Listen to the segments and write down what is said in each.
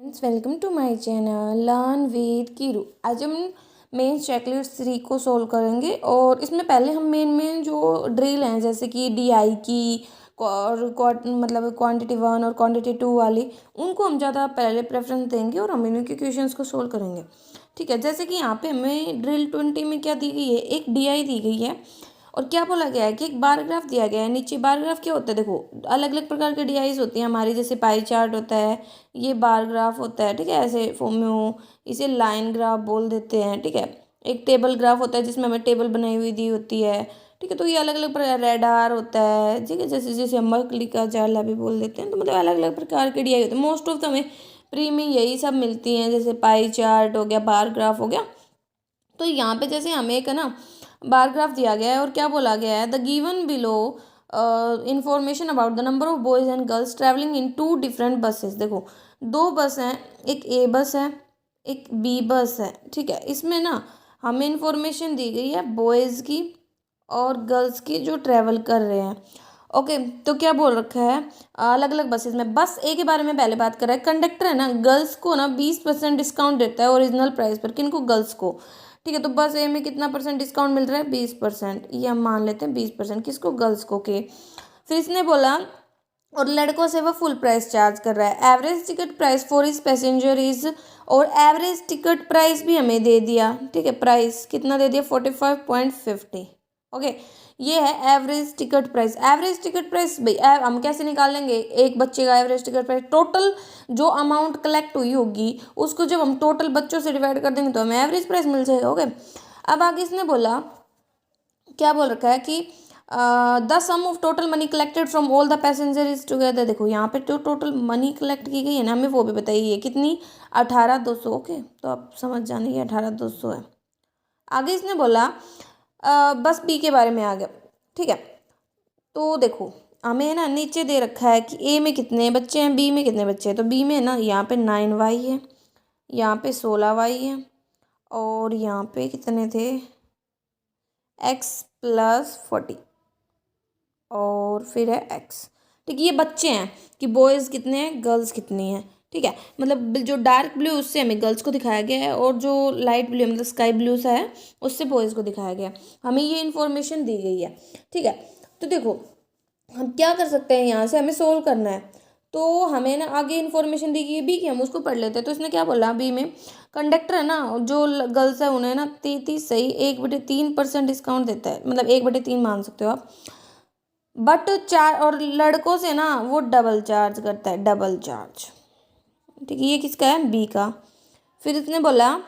Welcome to my channel learn with Keeru. आज हम mains checklist 3 को सोल्व करेंगे और इसमें पहले हम मेन जो ड्रिल हैं जैसे कि डीआई की और मतलब क्वांटिटी 1 और क्वांटिटी 2 वाली, उनको हम ज़्यादा पहले प्रेफरेंस देंगे और हम इनके क्वेश्चंस को सोल्व करेंगे। ठीक है, जैसे कि यहाँ पे हमें ड्रिल 20 में क्या दी गई है, एक डीआई दी गई है और क्या बोला गया है कि एक बार ग्राफ दिया गया है। नीचे बार ग्राफ क्या होता है, देखो अलग अलग प्रकार के डीआईज होती हैं हमारी, जैसे पाई चार्ट होता है, ये बार ग्राफ होता है। ठीक है, ऐसे फॉर्म में हो, इसे लाइन ग्राफ बोल देते हैं। ठीक है, एक टेबल ग्राफ होता है जिसमें हमें टेबल बनाई हुई दी होती है। ठीक है, तो ये अलग अलग प्रकार, रेडार होता है। ठीक है, जैसे जैसे हम मकली का जाला भी बोल देते हैं, तो मतलब अलग अलग प्रकार के डीआई होते हैं। मोस्ट ऑफ तो हमें प्री में यही सब मिलती हैं, जैसे पाई चार्ट हो गया, बार ग्राफ हो गया। तो यहाँ पे जैसे हमें एक है ना बार ग्राफ दिया गया है और क्या बोला गया है, the given below information about the number of boys and girls travelling in 2 different buses. देखो 2 बस हैं, एक ए बस है, एक बी बस है। ठीक है, इसमें ना हमें इंफॉर्मेशन दी गई है बॉयज़ की और गर्ल्स की जो ट्रैवल कर रहे हैं। ओके, तो क्या बोल रखा है, अलग अलग बसेस में। बस ए के बारे में पहले बात कर रहा है। कंडक्टर है ना, गर्ल्स को ना 20% डिस्काउंट देता है ओरिजिनल प्राइस पर। किनको? गर्ल्स को। ठीक है, तो बस ए में कितना परसेंट डिस्काउंट मिल रहा है? 20%। ये हम मान लेते हैं 20%। किसको? गर्ल्स को। के फिर इसने बोला और लड़कों से वह फुल प्राइस चार्ज कर रहा है। एवरेज टिकट प्राइस फॉर इस पैसेंजर इज, और एवरेज टिकट प्राइस भी हमें दे दिया। ठीक है, प्राइस कितना दे दिया? 45.50। ओके, ये है average ticket price. Average ticket price भाई हम कैसे निकालेंगे? एक बच्चे का एवरेज टिकट प्राइस, टोटल जो अमाउंट कलेक्ट हुई होगी उसको जब हम टोटल बच्चों से डिवाइड कर देंगे तो हमें एवरेज प्राइस मिल जाएगा। ओके, अब आगे इसने बोला, क्या बोल रखा है कि the sum of total money collected from all the passenger is together. देखो यहाँ पे जो टोटल मनी कलेक्ट की गई है ना, हमें वो भी बताइए कितनी? 18,200। ओके, तो आप समझ जाने ये 18,200 है। आगे इसने बोला बस बी के बारे में आ गया। ठीक है, तो देखो हमें ना नीचे दे रखा है कि ए में कितने बच्चे हैं, बी में कितने बच्चे हैं। तो बी में ना यहाँ पे 9y है, यहाँ पे 16y है, और यहाँ पे कितने थे? x+40, और फिर है x। ठीक है, ये बच्चे हैं कि बॉयज़ कितने हैं, गर्ल्स कितनी हैं। ठीक है, मतलब जो डार्क ब्लू उससे हमें गर्ल्स को दिखाया गया है और जो लाइट ब्लू मतलब स्काई ब्लू सा है उससे बॉयज़ को दिखाया गया है। हमें ये इन्फॉर्मेशन दी गई है। ठीक है, तो देखो हम क्या कर सकते हैं, यहाँ से हमें सोल्व करना है। तो हमें ना आगे इन्फॉर्मेशन दी गई है बी की, हम उसको पढ़ लेते हैं। तो इसने क्या बोला, बी में कंडक्टर है ना, जो गर्ल्स है उन्हें ना 33 सही 1/3% डिस्काउंट देता है, मतलब 1/3 मान सकते हो आप। बट चार और लड़कों से ना वो डबल चार्ज करता है, डबल चार्ज। ठीक है, ये किसका है? बी का। फिर इसने बोला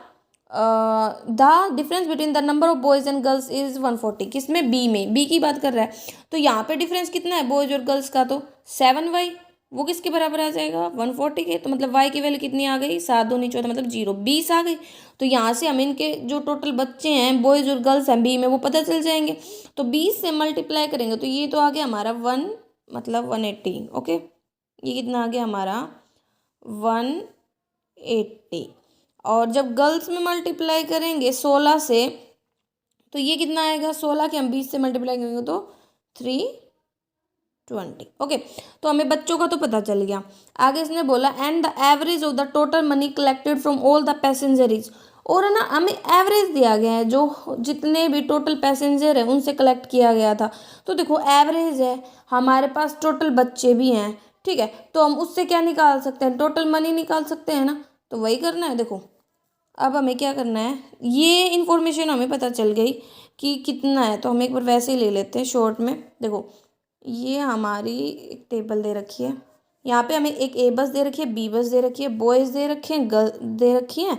the difference between the number of boys and girls is 140। किसमें? बी में। बी की बात कर रहा है, तो यहाँ पे डिफरेंस कितना है बॉयज़ और गर्ल्स का? तो 7y। वो किसके बराबर आ जाएगा? 140 के। तो मतलब y की वैल्यू कितनी आ गई? 7 दूनी 14 मतलब 0, 20 आ गई। तो यहाँ से हम इनके जो टोटल बच्चे हैं बॉयज़ और गर्ल्स हैं बी में वो पता चल जाएंगे। तो 20 से मल्टीप्लाई करेंगे तो ये तो आ गया हमारा 1 मतलब 180। ओके, ये कितना आ गया हमारा? 180। और जब गर्ल्स में मल्टीप्लाई करेंगे 16 से तो ये कितना आएगा? 16 के हम 20 से मल्टीप्लाई करेंगे तो 320। ओके, तो हमें बच्चों का तो पता चल गया। आगे इसने बोला and the average of the total money collected from all the passengers, और है ना हमें एवरेज दिया गया है जो जितने भी टोटल पैसेंजर है उनसे कलेक्ट किया गया था। तो देखो एवरेज है, हमारे पास टोटल बच्चे भी हैं। ठीक है, तो हम उससे क्या निकाल सकते हैं? टोटल मनी निकाल सकते हैं ना, तो वही करना है। देखो अब हमें क्या करना है, ये इन्फॉर्मेशन हमें पता चल गई कि कितना है, तो हम एक बार वैसे ही ले लेते हैं शॉर्ट में। देखो ये हमारी एक टेबल दे रखी है, यहाँ पे हमें एक ए बस दे रखी है, बी बस दे रखी है, बॉयज़ दे रखे हैं, गर्ल दे रखी है।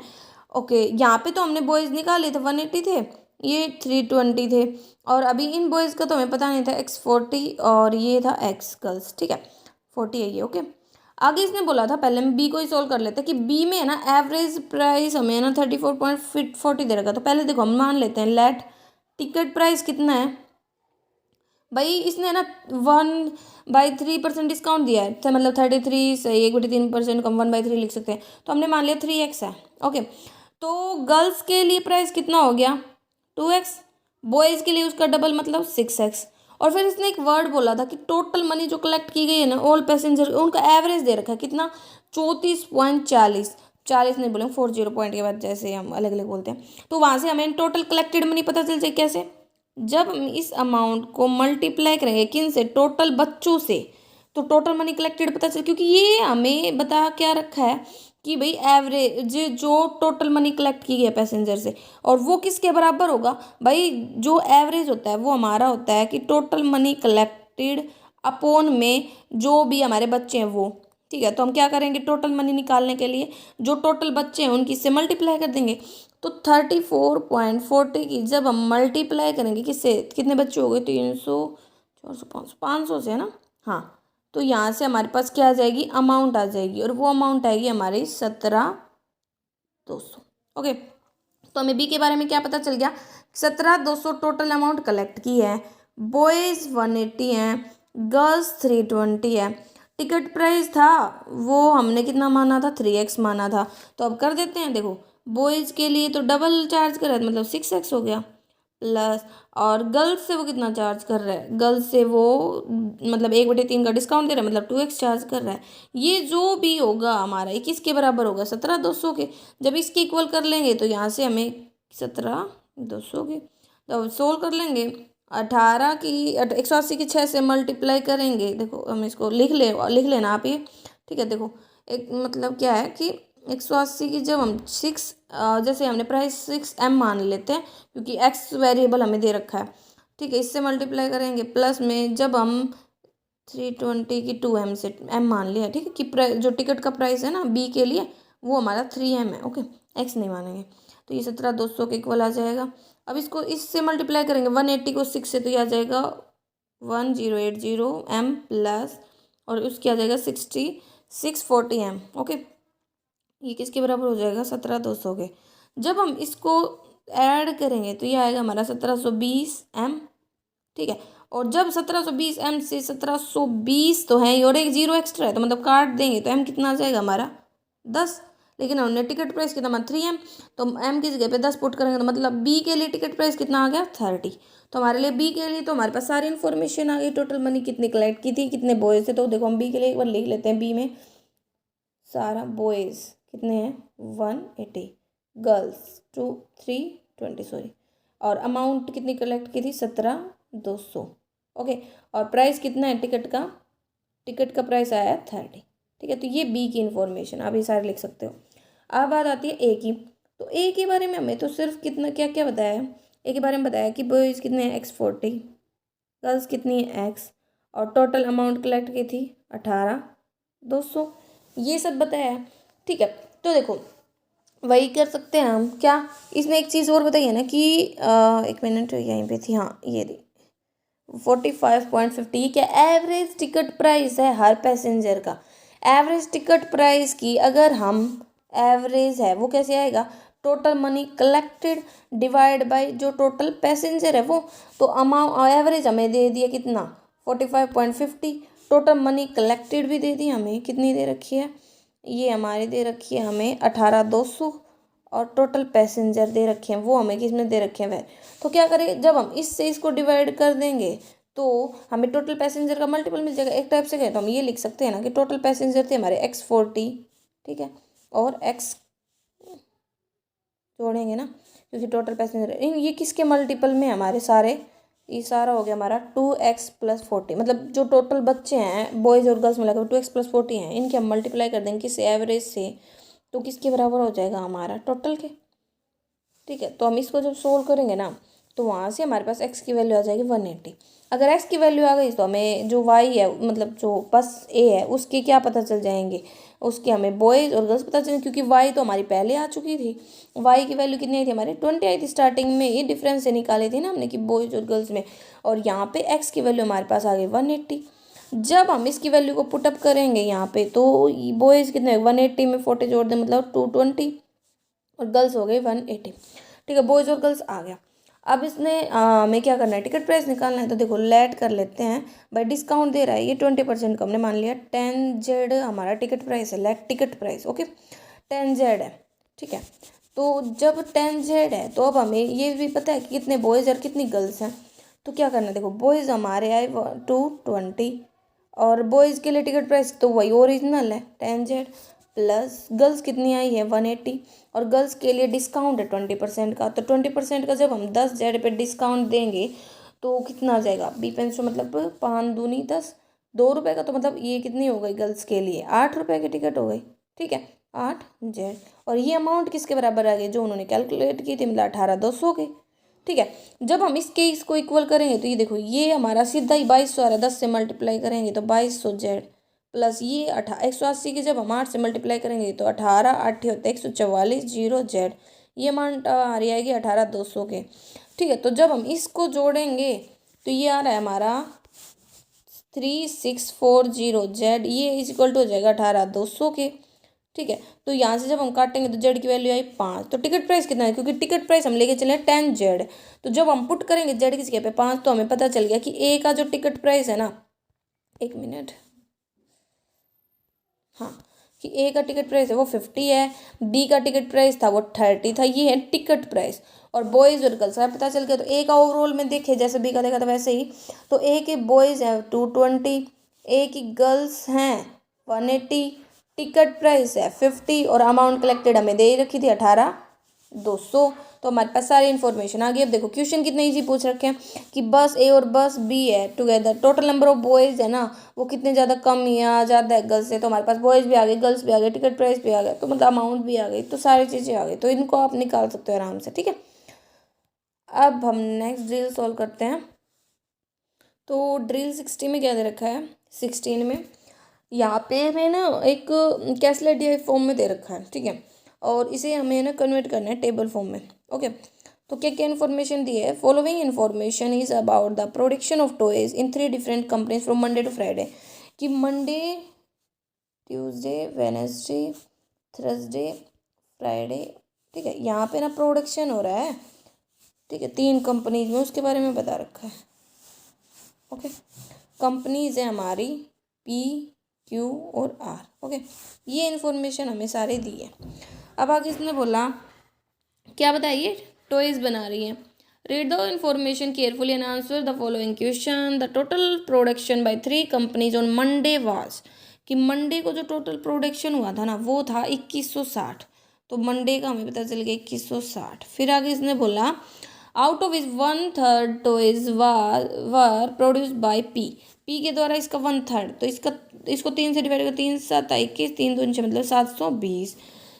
ओके, यहाँ पे तो हमने बॉयज़ निकाले थे 180 थे, ये 320 थे, और अभी इन बॉयज़ का तो हमें पता नहीं था, x40 और ये था x गर्ल्स। ठीक है, 40 है ये। ओके, आगे इसने बोला था, पहले हम बी को ही सोल्व कर लेते हैं कि बी में है ना एवरेज प्राइस हमें ना 34.40 दे रखा। तो पहले देखो हम मान लेते हैं लेट टिकट प्राइस कितना है भाई, इसने ना 1/3% डिस्काउंट दिया है, तो मतलब 33 से 1/3% कम 1/3 लिख सकते हैं। तो हमने मान लिया 3x है। ओके, तो गर्ल्स के लिए प्राइस कितना हो गया? 2x। बॉयज़ के लिए उसका डबल मतलब 6x। और फिर इसने एक वर्ड बोला था कि टोटल मनी जो कलेक्ट की गई है ना ऑल पैसेंजर, उनका एवरेज दे रखा है कितना? 34.40, 40 नहीं बोलेंगे, 40 पॉइंट के बाद जैसे हम अलग अलग बोलते हैं। तो वहाँ से हमें टोटल कलेक्टेड मनी पता चल जाए कैसे, जब हम इस अमाउंट को मल्टीप्लाई करेंगे किन से, टोटल बच्चों से, तो टोटल मनी कलेक्टेड पता चल, क्योंकि ये हमें बता क्या रखा है कि भाई एवरेज जो टोटल मनी कलेक्ट की गई है पैसेंजर से, और वो किसके बराबर होगा भाई, जो एवरेज होता है वो हमारा होता है कि टोटल मनी कलेक्टेड अपॉन में जो भी हमारे बच्चे हैं वो। ठीक है, तो हम क्या करेंगे, टोटल मनी निकालने के लिए जो टोटल बच्चे हैं उनकी से मल्टीप्लाई कर देंगे। तो 34.40 की जब हम मल्टीप्लाई करेंगे किससे, कितने बच्चे हो गए, 300, 400, 500, 500 से है ना, हाँ। तो यहाँ से हमारे पास क्या आ जाएगी, अमाउंट आ जाएगी, और वो अमाउंट आएगी हमारी 17,200। ओके, तो हमें बी के बारे में क्या पता चल गया, 17,200 टोटल अमाउंट कलेक्ट की है, बॉयज़ 180 हैं, गर्ल्स 320 है। टिकट प्राइस था वो हमने कितना माना था, 3x माना था। तो अब कर देते हैं, देखो बॉयज़ के लिए तो डबल चार्ज कर रहा है, मतलब 6x हो गया, प्लस और गर्ल्स से वो कितना चार्ज कर रहा है, गर्ल्स से वो मतलब 1/3 का डिस्काउंट दे रहा है, मतलब 2x चार्ज कर रहा है। ये जो भी होगा हमारा ये किसके बराबर होगा, 17,200 के। जब इसके इक्वल कर लेंगे तो यहाँ से हमें 17,200 के, तो सोल्व कर लेंगे, 18 की 180 की 6 से मल्टीप्लाई करेंगे, देखो हम इसको लिख लेना आप ये। ठीक है, देखो एक मतलब क्या है कि 180 की जब हम 6 जैसे हमने प्राइस 6m मान लेते हैं क्योंकि x वेरिएबल हमें दे रखा है। ठीक है, इससे मल्टीप्लाई करेंगे, प्लस में जब हम 320 की 2m से m मान लिया, ठीक है, कि जो टिकट का प्राइस है ना बी के लिए वो हमारा 3m है। ओके, x नहीं मानेंगे, तो ये 17,200 के इक्वल आ जाएगा। अब इसको इससे मल्टीप्लाई करेंगे 180 को 6 से, तो ये आ जाएगा 1080m प्लस और उसकी आ जाएगा 640m। ओके, ये किसके बराबर हो जाएगा, 17,200 के। जब हम इसको ऐड करेंगे तो ये आएगा हमारा 1720m। ठीक है, और जब 1720m से 1720 तो है और एक जीरो एक्स्ट्रा है, तो मतलब काट देंगे तो m कितना आ जाएगा हमारा 10। लेकिन हमने टिकट प्राइस कितना, 3m, तो m की जगह पे 10 पुट करेंगे, तो मतलब b के लिए टिकट प्राइस कितना आ गया, 30। तो हमारे लिए b के लिए तो हमारे पास सारी इन्फॉर्मेशन आ गई, टोटल मनी कितनी कलेक्ट की थी, कितने बॉयज़ थे। तो देखो हम b के लिए एक बार लिख लेते हैं, b में सारा बॉयज़ कितने हैं 180, गर्ल्स 320 सॉरी, और अमाउंट कितनी कलेक्ट की थी 17,200। ओके, और प्राइस कितना है टिकट का, टिकट का प्राइस आया है 30। ठीक है, तो ये बी की इन्फॉर्मेशन आप ये सारे लिख सकते हो। अब बात आती है ए की, तो ए के बारे में हमें तो सिर्फ कितना क्या क्या बताया है, ए के बारे में बताया कि बॉयज़ कितने हैं x40, गर्ल्स कितनी है x, और टोटल अमाउंट कलेक्ट की थी 18,200, ये सब बताया है। ठीक है, तो देखो वही कर सकते हैं हम क्या, इसने एक चीज़ और बताई है ना कि एक मिनट यहीं पे थी, हाँ ये थी 45.50, क्या एवरेज टिकट प्राइस है हर पैसेंजर का। एवरेज टिकट प्राइस की अगर हम एवरेज है वो कैसे आएगा, total money collected divide by जो टोटल पैसेंजर है वो, तो अमाउंट एवरेज हमें दे दिया कितना 45.50, टोटल मनी कलेक्टेड भी दे दी हमें कितनी दे रखी है, ये हमारी दे रखी है हमें 18,200, और टोटल पैसेंजर दे रखे हैं वो हमें किसमें दे रखे हैं वह। तो क्या करें, जब हम इससे इसको डिवाइड कर देंगे तो हमें टोटल पैसेंजर का मल्टीपल मिल जाएगा। एक टाइप से कहें तो हम ये लिख सकते हैं ना कि टोटल पैसेंजर थे हमारे x40, ठीक है, और x जोड़ेंगे ना क्योंकि टोटल पैसेंजर इन ये किसके मल्टीपल में हमारे सारे, ये सारा हो गया हमारा 2x + 40, मतलब जो टोटल बच्चे हैं बॉयज़ और गर्ल्स मिलाकर 2x + 40 हैं, इनके हम मल्टीप्लाई कर देंगे किस एवरेज से, तो किसके बराबर हो जाएगा हमारा टोटल के। ठीक है, तो हम इसको जब सोल्व करेंगे ना तो वहाँ से हमारे पास x की वैल्यू आ जाएगी 180। अगर x की वैल्यू आ गई तो हमें जो y है मतलब जो बस a है उसके क्या पता चल जाएंगे, उसके हमें बॉयज़ और गर्ल्स पता चलेंगे, क्योंकि y तो हमारी पहले आ चुकी थी, y की वैल्यू कितनी आई थी हमारी 20 आई थी स्टार्टिंग में, ये डिफरेंस से निकाली थी ना हमने कि बॉयज़ और गर्ल्स में, और यहाँ पे x की वैल्यू हमारे पास आ गई 180। जब हम इसकी वैल्यू को पुटअप करेंगे यहाँ पे तो बॉयज़ कितने 180 में 40 जोड़ दें मतलब 220, और गर्ल्स हो गई 180। ठीक है, बॉयज़ और गर्ल्स आ गया। अब इसने हमें क्या करना है, टिकट प्राइस निकालना है, तो देखो लेट कर लेते हैं, भाई डिस्काउंट दे रहा है ये 20% का हमने मान लिया, 10Z हमारा टिकट प्राइस है, let ticket price. Okay, 10Z है। ठीक है, तो जब 10Z है तो अब हमें ये भी पता है कि कितने बॉयज़ और कितनी गर्ल्स हैं, तो क्या करना है, देखो बॉयज़ हमारे आए 220, और बॉयज़ के लिए टिकट प्राइस तो वही ओरिजिनल है 10Z, प्लस गर्ल्स कितनी आई है 180, और गर्ल्स के लिए डिस्काउंट है 20% का, तो 20% का जब हम 10 Z पे डिस्काउंट देंगे तो कितना आ जाएगा, बी पेंस तो मतलब 5 दूनी 10, 2 रुपये का, तो मतलब ये कितनी हो गई गर्ल्स के लिए 8 रुपये की टिकट हो गई। ठीक है, 8 Z, और ये अमाउंट किसके बराबर आ गई जो उन्होंने कैलकुलेट की थी, मतलब 18,200 के। ठीक है, जब हम इसके इसको इक्वल करेंगे तो ये देखो ये हमारा सीधा ही 2200 आ रहा है, 10 से मल्टीप्लाई करेंगे तो 2200 Z, प्लस ये 180 की जब हम 8 से मल्टीप्लाई करेंगे तो 18, 8 होते 144, 0 Z, ये अमाउंट आ रही आएगी 18,200 के। ठीक है, तो जब हम इसको जोड़ेंगे तो ये आ रहा है हमारा 3640 Z, ये इज इक्वल टू हो जाएगा 18,200 के। ठीक है, तो यहाँ से जब हम काटेंगे तो जेड की वैल्यू आई 5, तो टिकट प्राइस कितना है, क्योंकि टिकट प्राइस हम लेके चले 10 Z, तो जब हम पुट करेंगे जेड की जगह पे 5 तो हमें पता चल गया कि ए का जो टिकट प्राइस है ना, 1 मिनट, हाँ, कि ए का टिकट प्राइस है वो 50 है, बी का टिकट प्राइस था वो 30 था, ये है टिकट प्राइस। और बॉयज़ और गर्ल्स का पता चल गया, तो ए का ओवरऑल में देखे जैसे बी का देखा था वैसे ही, तो ए के बॉयज़ हैं 220, ए की गर्ल्स हैं 180, टिकट प्राइस है 50, और अमाउंट कलेक्टेड हमें दे रखी थी 18,200। तो हमारे पास सारी इन्फॉर्मेशन आ गई। अब देखो क्वेश्चन कितने इजी पूछ रखे हैं कि बस ए और बस बी है together, total number of boys है ना वो कितने ज़्यादा कम या ज़्यादा है गर्ल्स से, तो हमारे पास बॉयज़ भी आ गए, गर्ल्स भी आ गए, टिकट प्राइस भी आ गया, तो मतलब अमाउंट भी आ गई, तो सारी चीज़ें आ गई, तो इनको आप निकाल सकते हो आराम से। ठीक है, अब हम नेक्स्ट ड्रिल सॉल्व करते हैं। तो ड्रिल 60 में क्या दे रखा है, 16 में यहाँ पे हमें ना एक कैसलेट डी फॉर्म में दे रखा है। ठीक है, और इसे हमें ना कन्वर्ट करना है टेबल फॉर्म में। ओके, तो क्या क्या इन्फॉर्मेशन दी है, following information is about the production of toys in 3 different companies from Monday to Friday, कि Monday, Tuesday, Wednesday, Thursday, Friday. ठीक है, यहाँ पे ना प्रोडक्शन हो रहा है। ठीक है, 3 कंपनीज में उसके बारे में बता रखा है। ओके, कंपनीज है हमारी पी, क्यू और आर। ओके, ये इन्फॉर्मेशन हमें सारे दी है। अब आगे इसने बोला क्या बताइए, टॉयज बना रही है। Read the information carefully and answer the following question. The total production by 3 companies on Monday was, कि मंडे को जो टोटल प्रोडक्शन हुआ था ना वो था 2160, तो मंडे का हमें पता चल गया 2160। फिर आगे इसने बोला out of is 1/3 toys were produced by P, P के द्वारा इसका 1/3, तो इसको 3 से डिवाइड कर, 3 7 21, 3 दूनी 6 मतलब 720,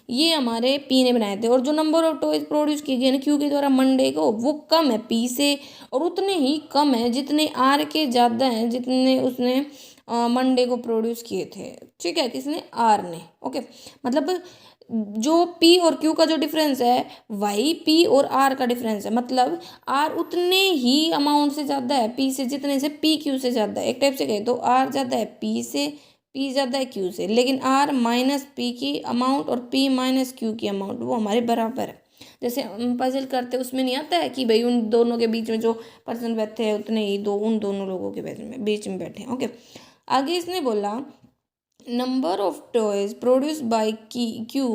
ये हमारे पी ने बनाए थे। और जो नंबर ऑफ टॉयज प्रोड्यूस किए गए ना क्यू के द्वारा मंडे को वो कम है पी से, और उतने ही कम है जितने आर के ज़्यादा हैं जितने उसने मंडे को प्रोड्यूस किए थे। ठीक है, किसने, आर ने। ओके, मतलब जो पी और क्यू का जो डिफरेंस है वही पी और आर का डिफरेंस है, मतलब आर उतने ही अमाउंट से ज़्यादा है पी से जितने से पी क्यू से ज़्यादा है। एक टाइप से कहे तो आर ज़्यादा है पी से, पी ज़्यादा है क्यू से, लेकिन आर माइनस पी की अमाउंट और पी माइनस क्यू की अमाउंट वो हमारे बराबर है। जैसे हम पजल करते हैं उसमें नहीं आता है कि भाई उन दोनों के बीच में जो पर्सन बैठे हैं उतने ही उन दोनों लोगों के बीच में बैठे हैं। ओके, आगे इसने बोला number of toys produce by Q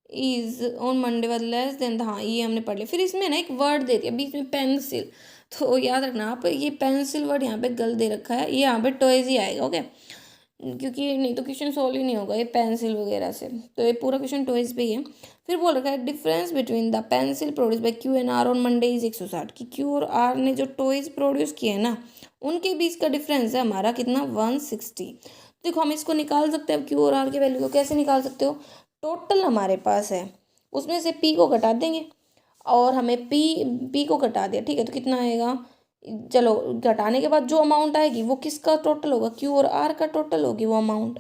is on Monday was less than, हाँ ये हमने पढ़ लिया। फिर इसमें ना एक वर्ड दे दिया बीच में पेंसिल, तो याद रखना आप ये पेंसिल वर्ड यहाँ पे गलत दे रखा है, ये यहाँ पे टॉयज ही आएगा। ओके, क्योंकि नहीं तो क्वेश्चन सॉल्व ही नहीं होगा ये पेंसिल वगैरह से, तो ये पूरा क्वेश्चन टॉयज पे ही है। फिर बोल रखा है difference between the pencil produce by Q and R on Monday is 160, कि क्यू और आर ने जो टॉयज प्रोड्यूस किए हैं ना उनके बीच का डिफरेंस है हमारा कितना 160। देखो हम इसको निकाल सकते हैं, क्यू और आर की वैल्यू को कैसे निकाल सकते हो, टोटल हमारे पास है उसमें से पी को घटा देंगे, और हमें पी को घटा दिया। ठीक है, तो कितना आएगा, चलो घटाने के बाद जो अमाउंट आएगी वो किसका टोटल होगा, क्यू और आर का टोटल होगी वो अमाउंट।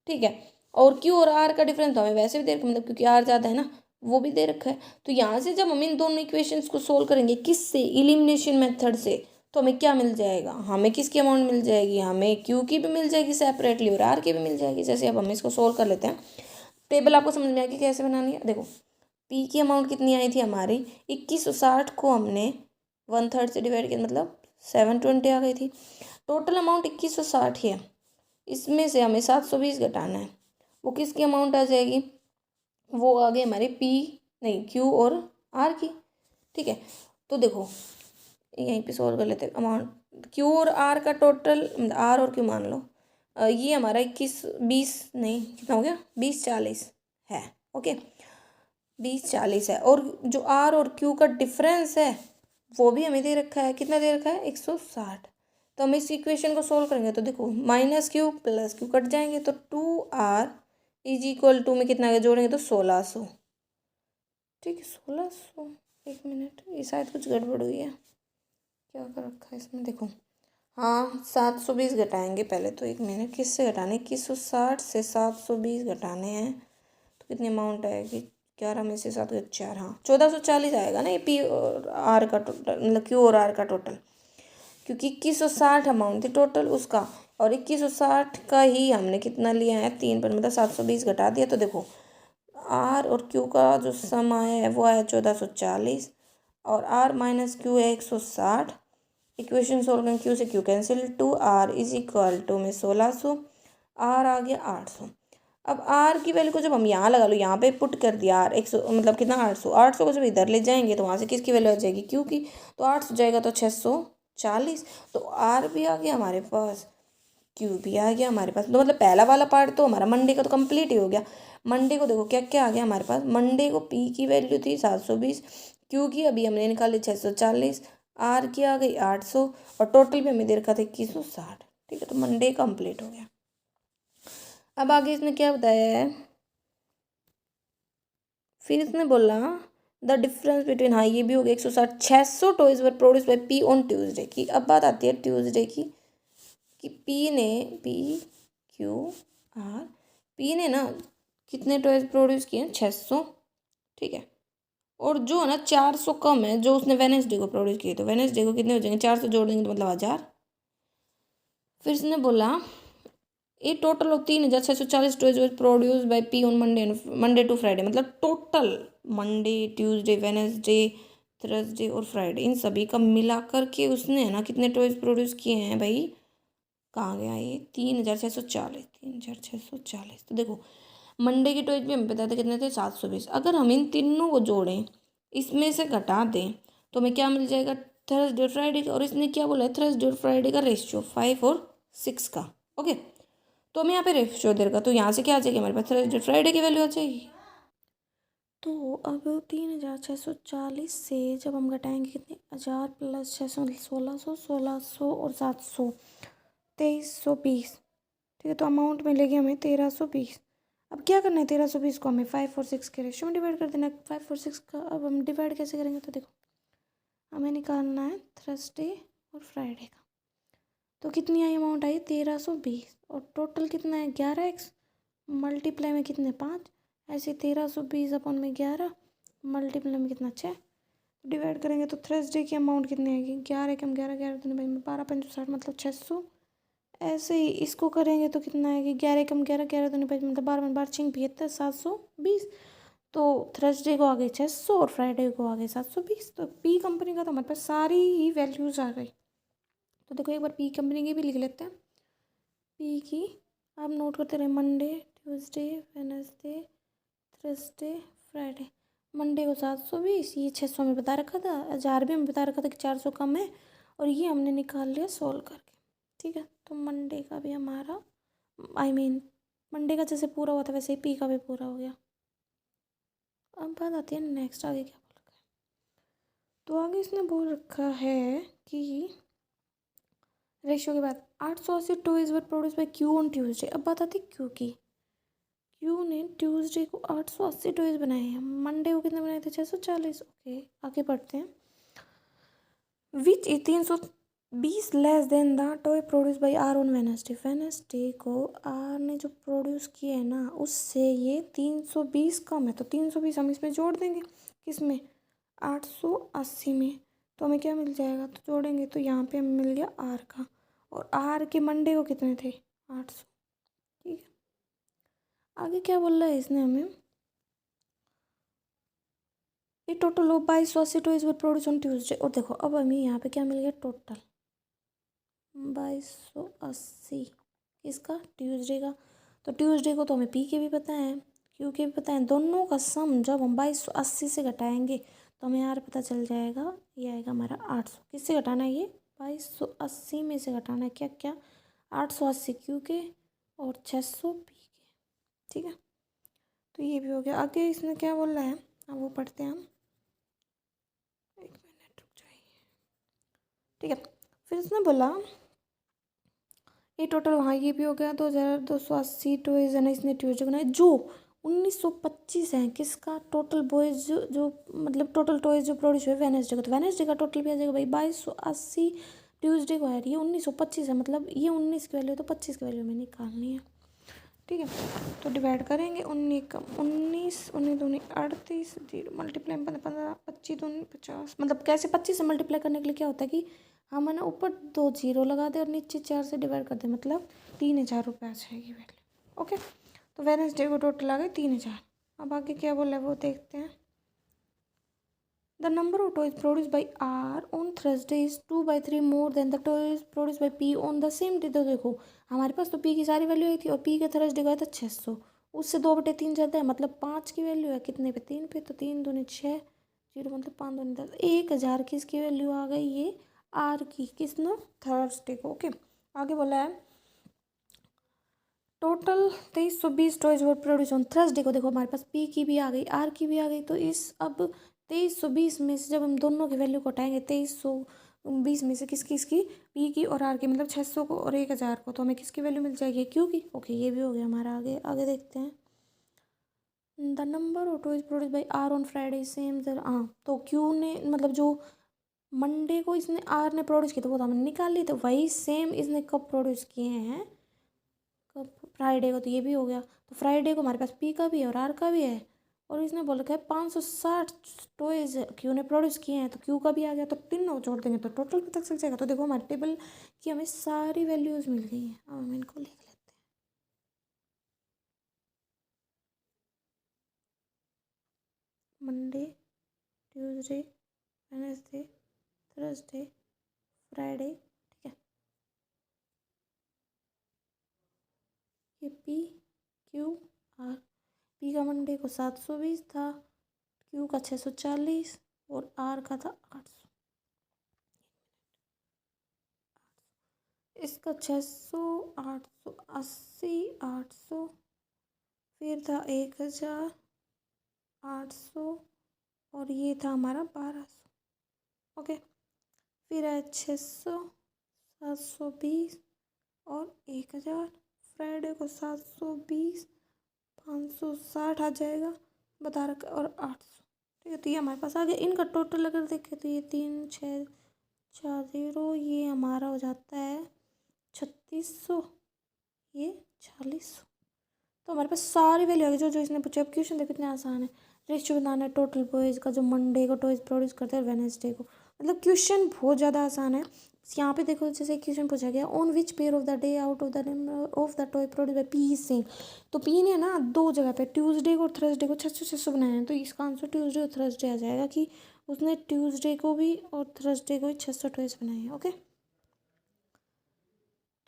ठीक है, और क्यू और आर का डिफरेंस तो हमें वैसे भी दे रखा, मतलब क्योंकि आर ज़्यादा है ना वो भी दे रखा है। तो यहाँ से जब हम इन दोनों इक्वेशंस को सोल्व करेंगे किससे, इलिमिनेशन मेथड से, तो हमें क्या मिल जाएगा, हमें किसकी अमाउंट मिल जाएगी, हमें क्यू की भी मिल जाएगी सेपरेटली और आर की भी मिल जाएगी। जैसे अब हम इसको सोल्व कर लेते हैं, टेबल आपको समझ में आएगी कैसे बनानी है। देखो पी की अमाउंट कितनी आई थी हमारी 2160 को हमने 1/3 से डिवाइड किया, मतलब 720 आ गई थी। टोटल अमाउंट 2160 ही है, इसमें से हमें 720 घटाना है, वो किसकी अमाउंट आ जाएगी, वो आ गई हमारी पी नहीं क्यू और आर की। ठीक है, तो देखो यहीं पे सॉल्व कर लेते हैं अमाउंट, क्यू और आर का टोटल, आर और क्यू मान लो, ये हमारा 21 20 नहीं, कितना हो गया, 20 40 है। ओके, 20 40 है। और जो आर और क्यू का डिफरेंस है वो भी हमें दे रखा है, कितना दे रखा है, 160। तो हम इस इक्वेशन को सोल्व करेंगे तो देखो minus Q plus Q cut जाएंगे, तो 2r इज इक्वल टू में कितना आगे जोड़ेंगे तो 1600। ठीक है, 1600। एक मिनट, ये शायद कुछ गड़बड़ हुई है, क्या कर रखा है इसमें, देखो हाँ 720 घटाएंगे पहले तो। एक मिनट, किससे घटाने, 2160 से 720 घटाने हैं तो कितनी अमाउंट आएगी, 11 में से 7 4, हाँ 1440 आएगा ना ये पी और आर का टोटल, मतलब क्यू और आर का टोटल, क्योंकि 2160 अमाउंट थी टोटल उसका, और 2160 का ही हमने कितना लिया है 3 पर, मतलब 720 घटा दिया। तो देखो आर और क्यू का जो सम आया है वो आया 1440, और आर माइनस क्यू है 160। इक्वेशन सोल्व करें, क्यू से Q cancel, 2r is equal to में 1600, आर आ गया 800। अब आर की वैल्यू को जब हम यहाँ लगा लो, यहाँ पे पुट कर दिया आर 100, मतलब कितना 800, 800 को जब इधर ले जाएंगे तो वहाँ से किसकी वैल्यू आ जाएगी, क्यू की, तो 800 जाएगा तो 640। तो आर भी आ गया हमारे पास, क्यू भी आ गया हमारे पास। तो मतलब पहला वाला पार्ट तो हमारा मंडे का तो कंप्लीट ही हो गया। मंडे को देखो क्या क्या आ गया हमारे पास, मंडे को पी की वैल्यू थी 720, क्यू की अभी हमने निकाली 640, आर की आ गई 800, और टोटल भी हमें दे रखा था 2160। ठीक है, तो मंडे कंप्लीट हो गया। अब आगे इसने क्या बताया है, फिर इसने बोला द डिफरेंस बिटवीन, हाँ ये भी हो गया 160, 600 toys were produce by P on Tuesday की। अब बात आती है ट्यूसडे की, कि पी क्यू आर, पी ने ना कितने टॉयज प्रोड्यूस किए हैं, 600। ठीक है, और जो है ना 400 कम है जो उसने वेनेसडे को प्रोड्यूस किए, तो वेनेसडे को कितने हो जाएंगे, 400 जोड़ देंगे तो मतलब 1000। फिर इसने बोला ये total of 3640 toys were produce by P on Monday to Friday, मतलब total Monday Tuesday Wednesday Thursday और फ्राइडे इन सभी का मिला करके उसने है ना कितने टॉयज प्रोड्यूस किए हैं भाई, कहाँ गया ये, 3640, 3640। तो देखो मंडे की टॉयज भी हमें पता था कितने थे, 720। अगर हम इन तीनों को जोड़ें, इसमें से घटा दें, तो हमें क्या मिल जाएगा, थर्सडे और फ्राइडे का। और इसने क्या बोला है, थर्सडे और फ्राइडे का रेशियो 5 और 6 का। ओके, तो हमें यहाँ पे रेशियो दे रखा, तो यहाँ से क्या आ जाएगी हमारे पास, थर्सडे फ्राइडे की वैल्यू आ जाएगी। तो अब 3640 से जब हम घटाएंगे कितने, 1000 प्लस 600 1600, 1600 और 700 2320। ठीक है, तो अमाउंट मिलेगी हमें 1320। अब क्या करना है, 1320 को हमें 5 और 6 के रेशियो में डिवाइड कर देना है। 5 और 6 का अब हम डिवाइड कैसे करेंगे, तो देखो हमें निकालना है थर्सडे और फ्राइडे का, तो कितनी आई अमाउंट आई 1320, और टोटल कितना है 11x, मल्टीप्लाई में कितने 5, ऐसे 1320 अपन में 11, मल्टीप्लाई में कितना 6, डिवाइड करेंगे तो थर्सडे की अमाउंट कितनी आएगी, 11 कम 11 11 दूनी भाई में 12 पंच 60, मतलब 600। ऐसे ही इसको करेंगे तो कितना आएगी, 11 कम 11 11 दूनी भाई मतलब 12 12 छिंग 75, 720। तो थर्सडे को आ गई 600 और फ्राइडे को आ गई 720। तो पी कंपनी का तो हमारे पास सारी ही वैल्यूज़ आ गई। तो देखो एक बार पी कंपनी की भी लिख लेते हैं। पी की आप नोट करते रहे, Monday Tuesday Wednesday Thursday Friday. Monday को 720, ये 600 में बता रखा था, 1000 भी हमें बता रखा था कि 400 कम है, और ये हमने निकाल लिया सोल्व करके। ठीक है, तो मंडे का भी हमारा मंडे का जैसे पूरा हुआ था वैसे ही पी का भी पूरा हो गया। अब बात आती है नेक्स्ट, आगे क्या बोल रखा है, तो आगे इसने बोल रखा है कि रेशियो के बाद 880 toys were produce by Q on Tuesday. अब बात आती है क्यू की, क्यू ने ट्यूसडे को 880 टॉयज बनाए हैं, मंडे को कितने बनाए थे 640। ओके, आगे बढ़ते हैं। Which is 320 less than the toy produce by R on Wednesday. Wednesday को आर ने जो प्रोड्यूस किए है ना उससे ये 320 कम है, तो 320 हम इसमें जोड़ देंगे, किसमें 880 में, तो हमें क्या मिल जाएगा, तो जोड़ेंगे तो यहाँ पे हमें मिल गया आर का, और आर के मंडे को कितने थे 800। ठीक है, आगे क्या बोल रहा है इसने हमें, ये total of 2280 toys were produce on Tuesday. और देखो अब हमें यहाँ पे क्या मिल गया, टोटल 2280 किसका, ट्यूसडे का। तो ट्यूसडे को तो हमें पी के भी पता है क्यू के भी पता है, दोनों का सम जब हम 2280 से घटाएंगे तो हमें यार पता चल जाएगा, ये आएगा हमारा 800। किससे घटाना है, ये 2280 में से घटाना है क्या क्या, 880 क्यू के और 600 पी के। ठीक है, तो ये भी हो गया। आगे इसने क्या बोल रहा है, अब वो पढ़ते हैं हम। एक मिनट रुक जाइए। ठीक है, फिर इसने बोला ये टोटल, वहाँ ये भी हो गया 2280 टॉयज है ना, इसने ट्यूजडे बनाए जो 1925 हैं। किसका टोटल बॉयज जो मतलब टोटल टॉयज जो प्रोड्यूस हुए वेनेसडे को, तो वेनेसडे का टोटल भी आ जाएगा भाई 2280। ट्यूसडे को है, ये 1925 है, मतलब ये 19 की वैल्यू तो 25 की वैल्यू में निकालनी है। ठीक है, तो डिवाइड करेंगे 19 का 19, 19 दूनी 38, 0 मल्टीप्लाई 15, 25 दूनी 50। मतलब कैसे 25 से मल्टीप्लाई करने के लिए क्या होता है कि हम है ना ऊपर 2 जीरो लगा दे और नीचे 4 से डिवाइड कर दे, मतलब 3000 रुपये आ जाएगी वैल्यू। ओके, तो वेडनेसडे को टोटल आ गए 3000। अब आगे क्या बोला है वो देखते हैं। The number of toys produce by R on Thursday is 2/3 more than the toys produce by P on the same day. तो देखो हमारे पास तो पी की सारी वैल्यू आई थी और पी के थर्सडे को आया था 600, उससे 2/3 ज़्यादा है, मतलब 5 की वैल्यू है कितने पे, 3 पे, तो 3 दूनी 6, 0 मतलब 5 दूनी 10, 1000 की इसकी वैल्यू आ गई ये आर की, किसने, थर्सडे को। ओके, आगे बोला है total 2320 toys were produce on Thursday को। देखो हमारे पास पी की भी आ गई आर की भी आ गई, तो इस अब 2320 में से जब हम दोनों की वैल्यू को हटाएंगे, 2320 में से किसकी, इसकी पी की और आर की, मतलब 600 को और 1000 को, तो हमें किसकी वैल्यू मिल जाएगी, क्यू की। ओके, ये भी हो गया हमारा। आगे आगे देखते हैं। The number of toys produce by R on Friday same जर, हाँ तो क्यू ने मतलब जो मंडे को इसने आर ने प्रोड्यूस किया, तो वो तो हमने निकाल ली, तो वही सेम इसने कब प्रोड्यूस किए हैं, कब, फ्राइडे को, तो ये भी हो गया। तो फ्राइडे को हमारे पास पी का भी है और आर का भी है, और इसने बोल रखा है 560 टॉयज क्यू ने प्रोड्यूस किए हैं, तो क्यू का भी आ गया, तो तीनों जोड़ देंगे तो टोटल पता चल जाएगा। तो देखो हमारे टेबल की हमें सारी वैल्यूज़ मिल गई हैं। अब हम इनको लिख लेते हैं। Monday, Tuesday, Wednesday, Thursday, Friday. ठीक है, ये पी, क्यू, आर। पी का मंडे को 720 था, क्यू का 640 और आर का था 800। इसका 600, 880, 800, फिर था 1000, 800, और ये था हमारा 1200। ओके, फिर है 600, 720 और 1000। फ्राइडे को 720, 560 आ जाएगा बता रखा, और 800। ठीक है, तो ये हमारे पास आ गया। इनका टोटल अगर देखें तो ये 3640, ये हमारा हो जाता है 3600, ये 4000। तो हमारे पास सारी वैल्यू आ गई जो जो इसने पूछा। अब क्वेश्चन देखो कितने आसान है। रेशियो बनाना है टोटल बॉयज़ का जो मंडे को टॉयज प्रोड्यूस करते हैं वेडनेसडे को। मतलब क्वेश्चन बहुत ज़्यादा आसान है। यहाँ पे देखो जैसे क्वेश्चन पूछा गया on which pair of the day out of the number of the toy produce by P is same. तो पी ने ना दो जगह पे ट्यूसडे को और थर्सडे को 600 बनाए हैं, तो इसका आंसर ट्यूसडे और थर्सडे आ जाएगा कि उसने ट्यूसडे को भी और थर्सडे को भी 600 टॉयज बनाए हैं। ओके,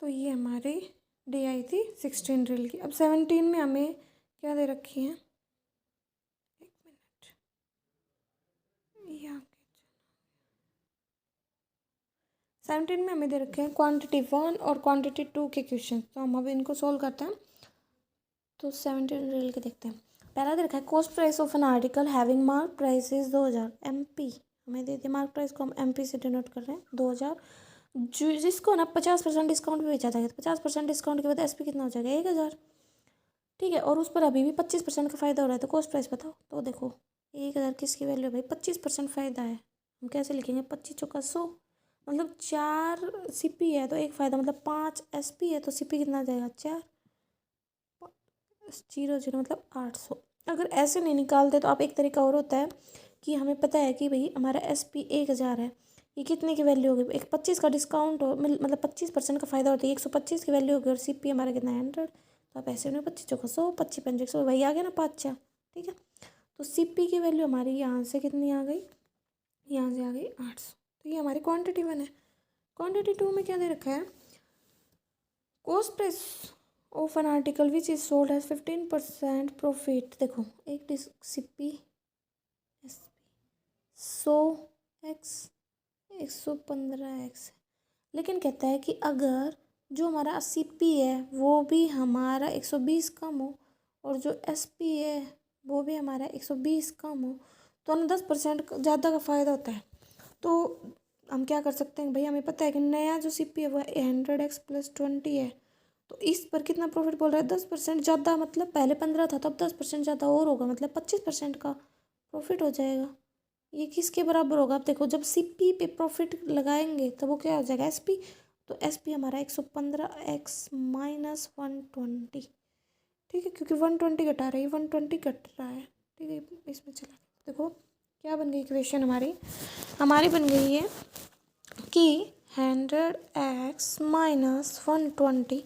तो ये हमारी डे आई थी 16 ड्रिल की। अब 17 में हमें क्या दे रखी है, एक मिनट, यहाँ 17 में हमें दे रखे हैं क्वांटिटी 1 और क्वांटिटी 2 के क्वेश्चन, तो हम अब इनको सोल्व करते हैं। तो 17 ड्रिल के देखते हैं। पहला दे रखा है cost price of an article having mark price is 2000 MP। हमें दे दिया मार्क प्राइस को हम MP से डिनोट कर रहे हैं 2000, जो जिसको ना 50% डिस्काउंट पे बेचा जाएगा, तो 50% डिस्काउंट के बाद SP कितना हो जाएगा 1000। ठीक है, और उस पर अभी भी 25% का फ़ायदा हो रहा है, तो कॉस्ट प्राइस बताओ। तो देखो 1000 किसकी वैल्यू है भाई, 25% फ़ायदा है। हम कैसे लिखेंगे, 25 चौका 100, मतलब 4 CP है तो एक फ़ायदा, मतलब 5 SP है तो CP कितना आ जाएगा 4, 0 0 मतलब 800। अगर ऐसे नहीं निकालते तो आप एक तरीका और होता है कि हमें पता है कि भाई हमारा SP 1000 है, ये कितने की वैल्यू होगी, एक 25 का डिस्काउंट हो, मतलब 25% का फ़ायदा होता है, 125 की वैल्यू होगी और CP हमारा कितना है 100। तो आप ऐसे उन्हें 25 चौका 100, 25 पंजे 100, वही आ गया ना 5 4। ठीक है, तो CP की वैल्यू हमारी यहाँ से कितनी आ गई, यहाँ से आ गई 800। तो ये हमारी क्वांटिटी 1 है। क्वांटिटी 2 में क्या दे रखा है, cost price of an article which is sold as 15% profit. देखो एक CP SP 100x 115x, लेकिन कहता है कि अगर जो हमारा CP है वो भी हमारा 120 कम हो और जो SP है वो भी हमारा 120 कम हो, तो हमें 10% ज़्यादा का फ़ायदा होता है। तो हम क्या कर सकते हैं भाई, हमें पता है कि नया जो CP है वो 100x + 20 है, तो इस पर कितना प्रॉफिट बोल रहा है, 10% ज़्यादा, मतलब पहले 15 था, तब 10% ज़्यादा और होगा, मतलब 25% का प्रॉफिट हो जाएगा। ये किसके बराबर होगा, आप देखो, जब CP पे प्रॉफिट लगाएंगे तो वो क्या हो जाएगा, SP, तो SP हमारा 115x - 120, ठीक है, क्योंकि 120 घटा रही है, 120 घट रहा है, ठीक है, इसमें चला गया। देखो क्या बन गई इक्वेशन हमारी बन गई है कि 100x - 120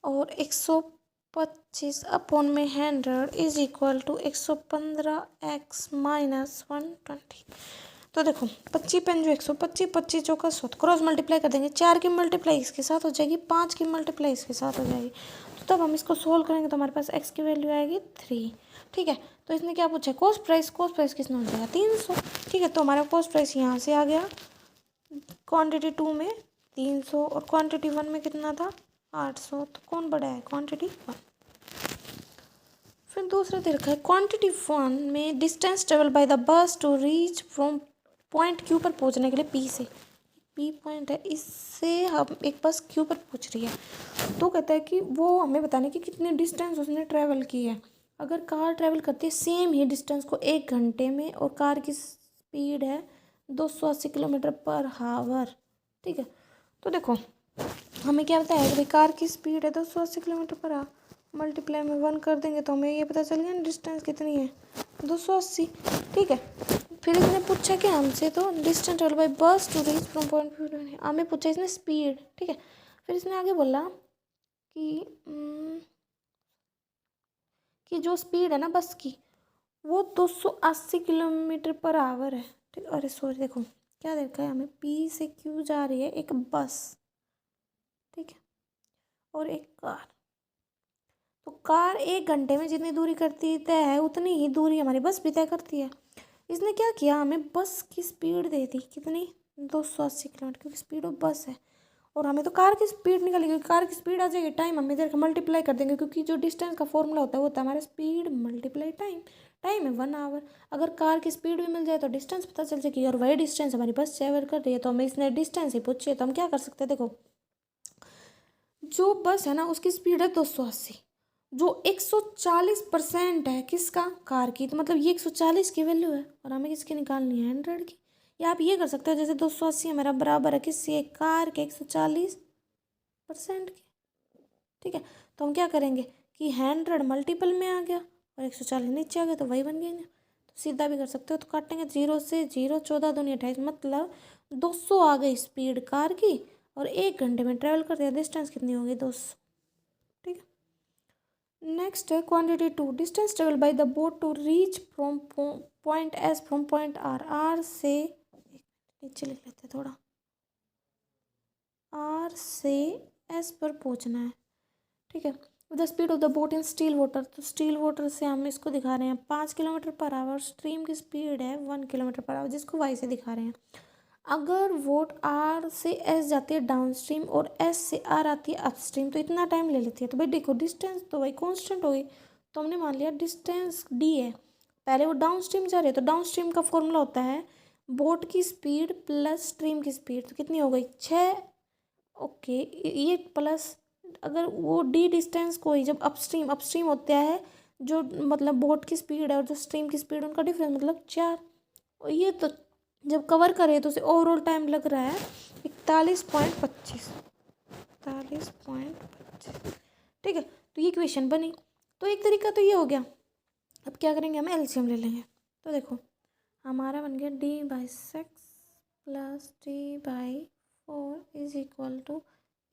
और 125 अपॉन में 100 इज इक्वल टू 115x - 120। तो देखो 25 पेन जो 125, 25 चौका 100, क्रॉस मल्टीप्लाई कर देंगे, 4 की मल्टीप्लाई इसके साथ हो जाएगी, 5 की मल्टीप्लाई इसके साथ हो जाएगी, तो तब हम इसको सोल्व करेंगे तो हमारे पास x की वैल्यू आएगी 3, ठीक है। तो इसने क्या पूछा, कॉस्ट प्राइस कितना हो जाएगा 300, ठीक है। तो हमारा कॉस्ट प्राइस यहाँ से आ गया, क्वांटिटी 2 में 300 और क्वांटिटी 1 में कितना था 800, तो कौन बड़ा है, क्वांटिटी 1। फिर दूसरा दे रखा है क्वांटिटी 1 में distance travel by the bus to reach from point Q पर पहुंचने के लिए P से, P पॉइंट है, इससे हम एक बस Q पर पहुंच रही है, तो कहता है कि वो हमें बताने की कितनी डिस्टेंस उसने ट्रैवल की है। अगर कार ट्रैवल करती है सेम ही डिस्टेंस को 1 घंटे में और कार की स्पीड है 280 km/h, ठीक है। तो देखो हमें क्या पता है कि कार की स्पीड है 280 km/h, मल्टीप्लाई में 1 कर देंगे तो हमें ये पता चल गया ना डिस्टेंस कितनी है 280, ठीक है। फिर इसने पूछा कि हमसे, तो डिस्टेंस ट्रेवल बाय बस टू रीच फ्रॉम पॉइंट, हमें पूछा इसने स्पीड, ठीक है। फिर इसने आगे बोला कि जो स्पीड है ना बस की वो 280 km/h है, ठीक। अरे सॉरी, देखो क्या देखा है हमें, P से Q जा रही है एक बस, ठीक है, और एक कार, तो कार 1 घंटे में जितनी दूरी करती तय है उतनी ही दूरी हमारी बस भी तय करती है। इसने क्या किया, हमें बस की स्पीड दे दी कितनी 280 किलोमीटर, क्योंकि स्पीड ऑफ बस है, और हमें तो कार की स्पीड निकालेगी, क्योंकि कार की स्पीड आ जाएगी, टाइम हम इधर मल्टीप्लाई कर देंगे, क्योंकि जो डिस्टेंस का फॉर्मूला होता है वो होता है हमारा स्पीड मल्टीप्लाई टाइम, टाइम है 1 आवर। अगर कार की स्पीड भी मिल जाए तो डिस्टेंस पता चल जाएगी, और वही डिस्टेंस हमारी बस ट्रैवल कर रही है, तो हमें इसने डिस्टेंस ही पूछी है, तो हम क्या कर सकते हैं, देखो जो बस है ना उसकी स्पीड है 280, जो 140% है किसका, कार की, तो मतलब ये 140 की वैल्यू है, और हमें किसकी निकालनी है 100 की। या आप ये कर सकते हो, जैसे 280 हमारा बराबर है किससे, कार के 140% के, ठीक है। तो हम क्या करेंगे कि 100 मल्टीपल में आ गया और 140 नीचे आ गया, तो वही बन गया ना, तो सीधा भी कर सकते हो, तो काटेंगे 0 से 0, 14 दूनी 28, मतलब 200 आ गई स्पीड कार की, और 1 घंटे में ट्रेवल करते हैं, डिस्टेंस कितनी होगी 200, ठीक है। नेक्स्ट है quantity 2, distance travel by the boat to reach from point S from point R से, नीचे लिख लेते हैं थोड़ा, R से S पर पहुंचना है, ठीक है। The speed of the boat in still water, तो स्टिल वाटर से हम इसको दिखा रहे हैं 5 km/h, स्ट्रीम की स्पीड है 1 km/h, जिसको वाई से दिखा रहे हैं। अगर वोट R से S जाती है डाउन स्ट्रीम और S से R आती है अप स्ट्रीम, तो इतना टाइम ले लेती है, तो भाई देखो डिस्टेंस तो भाई कॉन्स्टेंट हो गई, तो हमने मान लिया डिस्टेंस D है। पहले वो डाउन स्ट्रीम जा रही है, तो डाउन स्ट्रीम का फॉर्मूला होता है बोट की स्पीड प्लस स्ट्रीम की स्पीड, तो कितनी हो गई 6, ओके, ये प्लस, अगर वो D डिस्टेंस को ही जब अपस्ट्रीम होता है, जो मतलब बोट की स्पीड है और जो स्ट्रीम की स्पीड, उनका डिफरेंस मतलब 4, और ये तो जब कवर करे तो उसे ओवरऑल टाइम लग रहा है 41.25, 41.25, ठीक है। तो ये इक्वेशन बनी, तो एक तरीका तो ये हो गया। अब क्या करेंगे, हम एलसीएम ले लेंगे, तो देखो हमारा बन गया D/6 + D/4 is equal to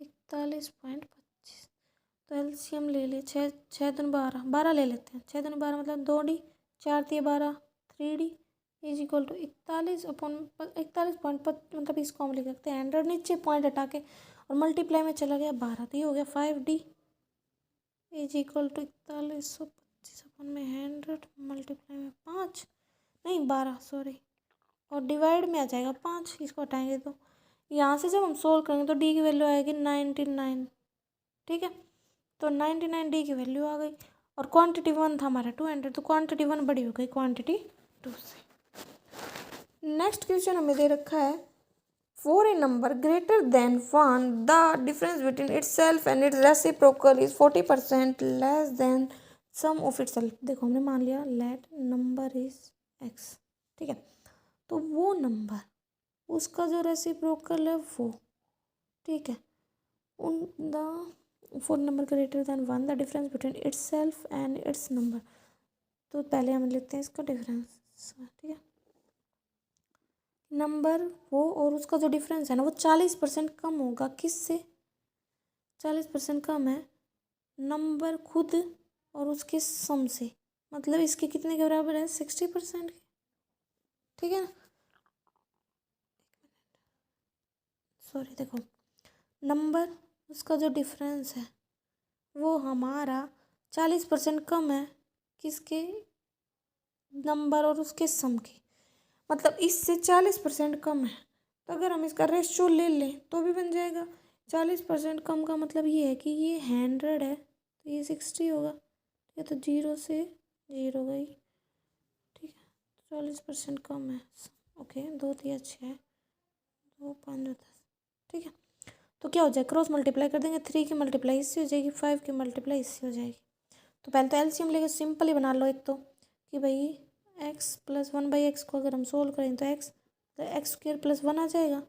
41.25। तो एलसीएम ले ले, 6 दूनी 12, 12 ले लेते हैं, 6 दूनी 12 मतलब 2D, 4 3 12, 3D is equal to 41 मतलब इसको हम लिख सकते हैं 100, नीचे पॉइंट हटा के, और मल्टीप्लाई में चला गया 12, तो ये हो गया 5D is equal to 4125/100, multiply में 5 नहीं 12 सॉरी, और डिवाइड में आ जाएगा 5, इसको हटाएंगे तो यहाँ से जब हम सोल्व करेंगे तो D की वैल्यू आएगी 99, ठीक है, तो 99D की वैल्यू आ गई। और क्वांटिटी 1 था हमारा 200, तो क्वांटिटी 1 बड़ी हो गई क्वांटिटी 2 से। नेक्स्ट क्वेश्चन हमें दे रखा है, for a number greater than 1 the difference between its self and its reciprocal is 40% less than sum of its self. देखो हमने मान लिया लेट नंबर इज एक्स, ठीक है, तो वो नंबर उसका जो रेसिप्रोकल है वो, ठीक है, उन the four number greater than 1 the difference between its self and it's number. तो पहले हम लिखते हैं इसका डिफरेंस, ठीक है, नंबर वो और उसका जो डिफरेंस है ना वो 40% कम होगा, किससे? 40% कम है नंबर खुद और उसके सम से, मतलब इसके कितने के बराबर है? 60% के, ठीक है ना। सॉरी, देखो नंबर उसका जो डिफरेंस है वो हमारा 40% कम है, किसके? नंबर और उसके सम के, मतलब इससे 40% कम है। तो अगर हम इसका रेशियो ले लें तो भी बन जाएगा। 40% कम का मतलब ये है कि ये 100 है तो ये 60 होगा, ठीक है, तो 0 से 0 गई, ठीक है, 40% कम है। ओके, 2 3 6 2 5 10, ठीक है, तो क्या हो जाएगा? क्रॉस मल्टीप्लाई कर देंगे, 3 की मल्टीप्लाई इससे हो जाएगी, 5 की मल्टीप्लाई इससे हो जाएगी। तो पहले तो एलसीएम लेके सिंपल ही बना लो एक, तो कि भाई एक्स प्लस 1/x को अगर हम सोल्व करें तो एक्स स्क्र प्लस 1 आ जाएगा,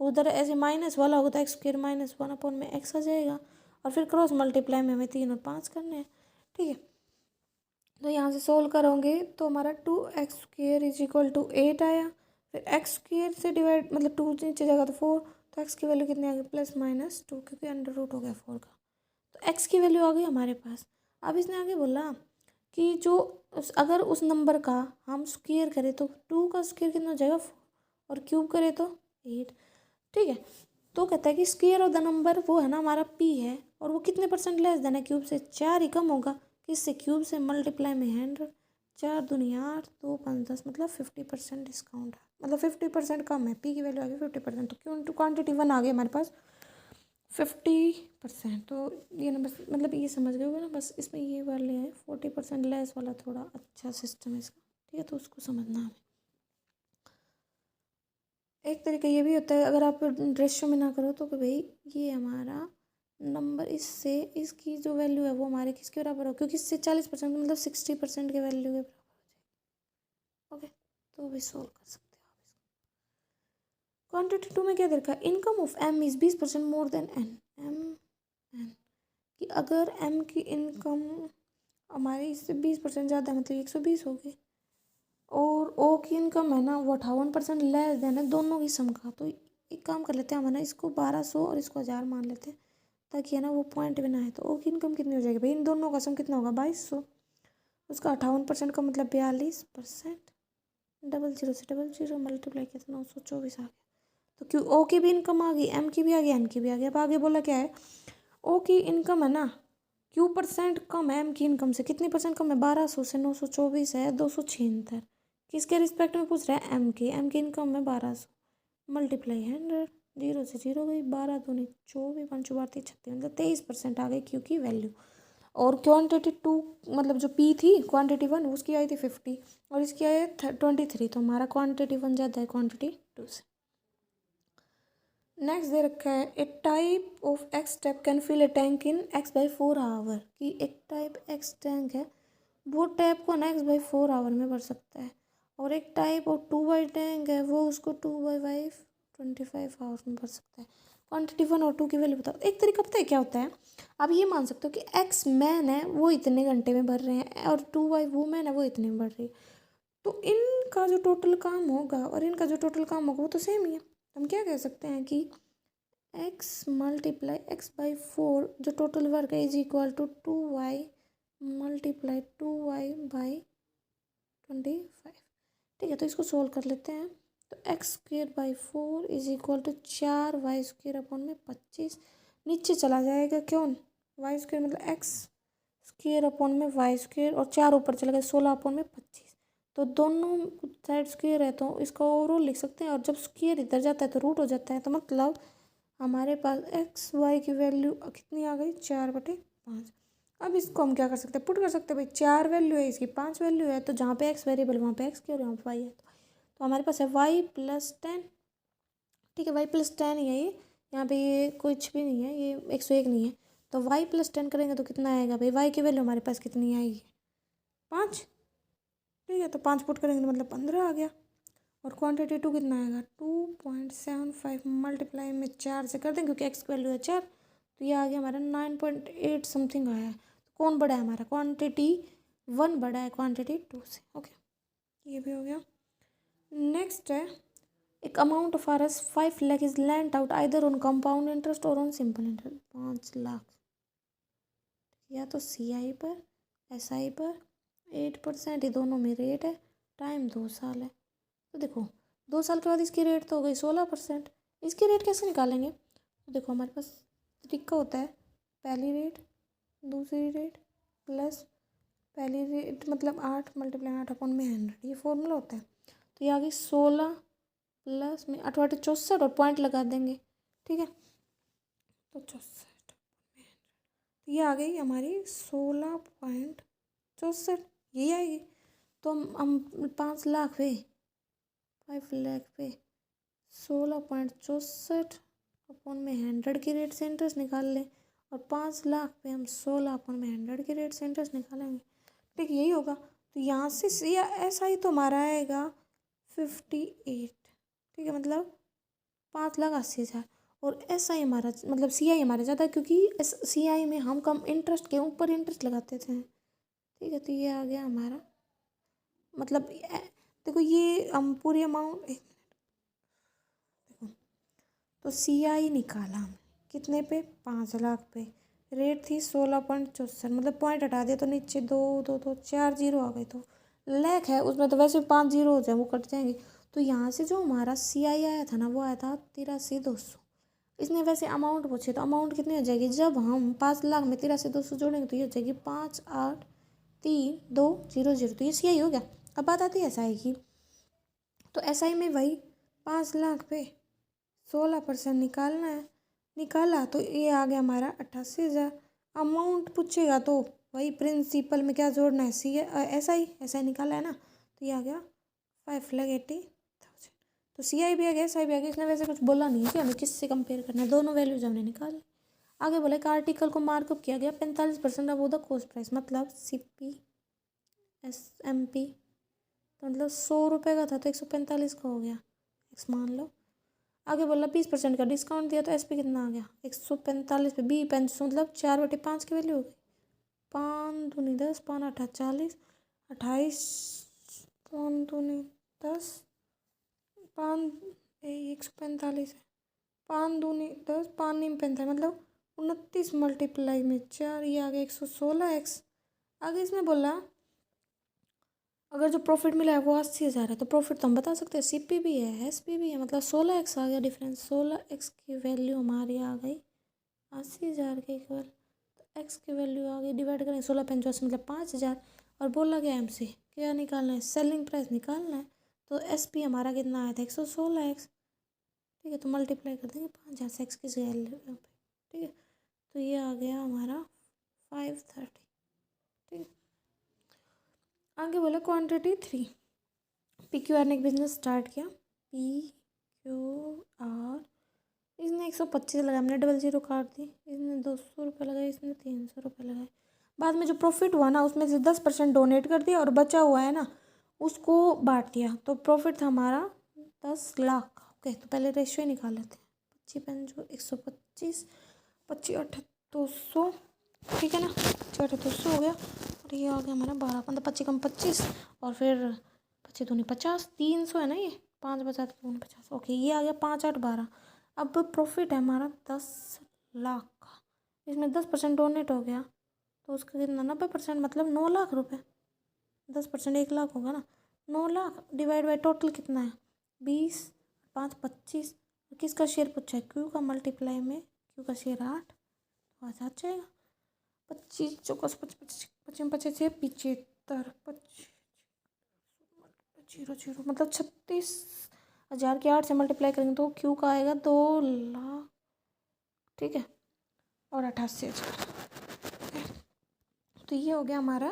उधर ऐसे माइनस वाला होगा तो एक्स स्क्र माइनस 1/x आ जाएगा, और फिर क्रॉस मल्टीप्लाई में हमें 3 और 5 करने हैं, ठीक है। तो यहाँ से सोल्व करोगे तो हमारा 2x² इज इक्वल टू 8 आया, फिर एक्स स्क्र से डिवाइड मतलब 2 नीचे जाएगा तो 4, तो एक्स की वैल्यू कितनी आ गई? +-2, क्योंकि अंडर रूट हो गया 4 का, तो एक्स की वैल्यू आ गई हमारे पास। अब इसने आगे बोला कि जो अगर उस नंबर का हम स्क्वायर करें तो 2 का स्क्वायर कितना हो जाएगा? 4, और क्यूब करें तो 8, ठीक है। तो कहता है कि स्क्वायर ऑफ द नंबर वो है ना हमारा p है, और वो कितने % लेस देना है क्यूब से? 4 ही कम होगा, किससे? क्यूब से, मल्टीप्लाई में 100, 4 दूनी 8, 2 5 10, मतलब 50% डिस्काउंट है, मतलब 50% कम है, p की वैल्यू आ गई 50%, तो क्यों क्वान्टिटी 1 आ गई हमारे पास 50%। तो ये ना बस मतलब ये समझ गए होगे ना, बस इसमें ये वाले हैं 40% लेस वाला थोड़ा अच्छा सिस्टम है इसका, ठीक है, तो उसको समझना हमें। एक तरीका ये भी होता है अगर आप रेशियो में ना करो तो कि भाई ये हमारा नंबर इससे इसकी जो वैल्यू है वो हमारे किसके बराबर हो, क्योंकि इससे 40% मतलब 60% के वैल्यू के बराबर हो जाएगी। ओके, तो भी सोल्व कर सकते हो आप इसको। क्वान्टिटी 2 में क्या देखा? Income of M is 20% more than N, N कि अगर m की इनकम हमारी इससे 20% ज़्यादा है, मतलब 120 हो गई, और o की इनकम है ना वो 58% लेस देन है दोनों की सम का। तो एक काम कर लेते हैं हम, है ना, इसको 1200 और इसको 1000 मान लेते हैं, ताकि है ना वो पॉइंट भी ना है। तो o की इनकम कितनी हो जाएगी भाई? इन दोनों का सम कितना होगा? 2200, उसका 58% का मतलब 42%, डबल जीरो से डबल जीरो मल्टीप्लाई किया तो 924 आ गया। तो क्यों o की भी इनकम आ गई, m की भी आ गई, n की भी आ गई। अब आगे बोला क्या है? ओ की इनकम है ना Q% कम है एम की इनकम से, कितनी परसेंट कम है? 1200 से 924 है 276, किसके रिस्पेक्ट में पूछ रहा है? एम की इनकम है 1200, मल्टीप्लाई 100, 0 से 0 गई, 12 दूनी 24, 5 32 36, मतलब 23% आ गई क्यू की वैल्यू। और क्वांटिटी 2 मतलब जो पी थी क्वांटिटी 1 उसकी आई थी 50 और इसकी आई है 23, तो हमारा क्वांटिटी 1 ज़्यादा है क्वांटिटी 2 से। नेक्स्ट दे रखा है a type of X tap can fill a tank in x/4 hour, कि एक टाइप एक्स टैंक है वो टैप को ना x/4 आवर में भर सकता है, और एक टाइप और 2 टैंक है वो उसको 2/5 25 आवर में भर सकता है। क्वांटिटी 1 और 2 की वैल्यू बताओ। एक तरीका पता है क्या होता है? आप ये मान सकते हो कि एक्स मैन है वो इतने घंटे में भर रहे हैं और 2 वूमेन है वो इतने में भर रही है, तो इनका जो टोटल काम होगा और इनका जो टोटल काम होगा वो तो सेम ही है। हम क्या कह सकते हैं कि x मल्टीप्लाई x/4 जो टोटल वर्क है is equal to 2y multiply 2y/25, ठीक है। तो इसको सोल्व कर लेते हैं, तो x²/4 is equal to 4y² 25, नीचे चला जाएगा, क्यों? y² मतलब x² और 4 ऊपर चला गया 16/25, तो दोनों साइड स्क्वायर है तो इसका ओवरऑल लिख सकते हैं, और जब स्क्वायर इधर जाता है तो रूट हो जाता है, तो मतलब हमारे पास एक्स वाई की वैल्यू कितनी आ गई, 4/5। अब इसको हम क्या कर सकते हैं, पुट कर सकते हैं भाई, 4 वैल्यू है इसकी, 5 वैल्यू है, तो जहाँ पे एक्स वेरिएबल वहाँ पे एक्स की और यहाँ पे वाई है, तो हमारे पास है y+10। ठीक है, y+10 ही है ये, यहाँ पे ये कुछ भी नहीं है, ये 101 नहीं है, तो y+10 करेंगे तो कितना आएगा भाई, y की वैल्यू हमारे पास कितनी आएगी, 5। ठीक है, तो 5 पुट करेंगे तो मतलब 15 आ गया। और क्वांटिटी 2 कितना आएगा, 2.75 मल्टीप्लाई में 4 से कर देंगे क्योंकि एक्स की वैल्यू है 4, तो ये आ गया हमारा 9.8 समथिंग आया है। तो कौन बड़ा है हमारा, क्वांटिटी 1 बड़ा है क्वांटिटी 2 से। ओके, ये भी हो गया। नेक्स्ट है, एक amount of R S 5 lakh is land out either on compound interest और ऑन सिंपल इंटरेस्ट। 5 लाख या तो सी आई पर, एस आई पर 8%, ये दोनों में रेट है, टाइम 2 साल है। तो देखो 2 साल के बाद इसकी रेट तो हो गई 16%। इसकी रेट कैसे निकालेंगे, तो देखो हमारे पास तरीका होता है, पहली रेट दूसरी रेट प्लस पहली रेट मतलब 8 मल्टीप्लाई 8/100, ये फॉर्मूला होता है। तो ये आ गई 16 प्लस में 8/64 और पॉइंट लगा देंगे। ठीक है, तो 64, तो ये आ गई हमारी 16.64, यही आएगी। तो हम 5 लाख पे 5 लाख पे 16.64/100 की रेट से इंटरेस्ट निकाल लें, और 5 लाख पे हम 16/100 की रेट से इंटरेस्ट निकालेंगे। ठीक, यही होगा। तो यहाँ से एस आई तो हमारा आएगा 58। ठीक है, मतलब 5,80,000। और एस आई हमारा मतलब सी आई हमारा ज़्यादा, क्योंकि सी आई में हम कम इंटरेस्ट के ऊपर इंटरेस्ट लगाते थे। ठीक है, तो ये आ गया हमारा मतलब देखो ये हम पूरी अमाउंट, देखो तो सी आई निकाला हमने कितने पे, 5 लाख पे, रेट थी 16.64, मतलब पॉइंट हटा दिया तो नीचे 4 जीरो आ गए, तो लैख है उसमें तो वैसे 5 जीरो हो जाए, वो कट जाएंगे। तो यहाँ से जो हमारा सी आई आया था ना, वो आया था 83,200। इसने वैसे अमाउंट पूछे, तो अमाउंट कितनी हो जाएगी, जब हम 5 लाख में 83,200 जोड़ेंगे तो ये हो जाएगी 5,8,3,2,0,0, तो ये सी आई हो गया। अब बात आती है एस आई की, तो एस आई में वही 5 लाख पे 16% निकालना है, निकाला तो ये आ गया हमारा 88,000। अमाउंट पूछेगा तो वही प्रिंसिपल में क्या जोड़ना है, सी एस आई निकाला है ना, तो ये आ गया 5,80,000। तो सी आई भी आ गया, एस आई भी आ गया। इसने वैसे कुछ बोला नहीं कि हमें किससे कंपेयर करना है, दोनों वैल्यूज हमने निकाले। आगे बोला कि आर्टिकल को मार्कअप किया गया 45% अबव द कॉस्ट प्राइस, मतलब C P S M P, तो मतलब 100 रुपये का था तो 145 का हो गया, एक्स मान लो। आगे बोला 20% का डिस्काउंट दिया तो एस पी कितना आ गया, 145 पे बी 500, मतलब 4/5 की वैल्यू हो गई। 5 दूनी 10, 5 8 40, 28, 5 दूनी 10, 5 145 है, 5 दूनी 10, 5 नीम 45, मतलब 29 मल्टीप्लाई में 4, ये आ गया 116x। आगे इसमें बोला अगर जो प्रॉफिट मिला है वो 80,000 है, तो प्रॉफिट तो हम बता सकते हैं सी पी भी है एस पी भी है, मतलब 16x आ गया डिफरेंस। 16x की वैल्यू हमारी आ गई 80,000 के इक्वल, तो एक्स की वैल्यू आ गई, डिवाइड करेंगे 16 × 85 मतलब 5,000। और बोला गया हमसे क्या निकालना है, सेलिंग प्राइस निकालना है, तो एस पी हमारा कितना आया था 116x। ठीक है, तो मल्टीप्लाई कर देंगे 5,000 से एक्स की वैल्यू पे। ठीक है, तो ये आ गया हमारा 530। ठीक, आगे बोला क्वांटिटी 3, पी क्यू आर ने एक बिजनेस स्टार्ट किया, पी क्यू आर, इसने 125 लगाया, हमने 00 काट दी, इसने 200 रुपये लगाए, इसने 300 रुपये लगाए। बाद में जो प्रॉफिट हुआ ना उसमें से 10% डोनेट कर दिया और बचा हुआ है ना उसको बांट दिया, तो प्रॉफिट था हमारा 10 लाख का। ओके, तो पहले रेशियो ही निकाल लेते हैं, 25 × 125, 25/8 200, ठीक है ना, 25/8 200 हो गया। और ये आ गया हमारा 12, मतलब 25 × 25 और फिर 25 दूनी 50, 300 है ना, ये 5 बचा तो 50। ओके, ये आ गया 5/8 12। अब प्रॉफिट है हमारा 10 लाख का, इसमें 10% डोनेट हो गया तो उसका कितना 90%, मतलब 9 लाख रुपए। 10% 1 लाख होगा ना, 9 लाख डिवाइड बाई टोटल कितना है 20, 5 25। किसका शेयर पूछा है, क्यू का, मल्टीप्लाई में क्यू का शेयर 8, तो आ जाएगा 25 चौकस 25 25 25 75, 0 मतलब 36,000 के 8 से मल्टीप्लाई करेंगे तो क्यू का आएगा 2 लाख ठीक है, और 88,000। तो ये हो गया हमारा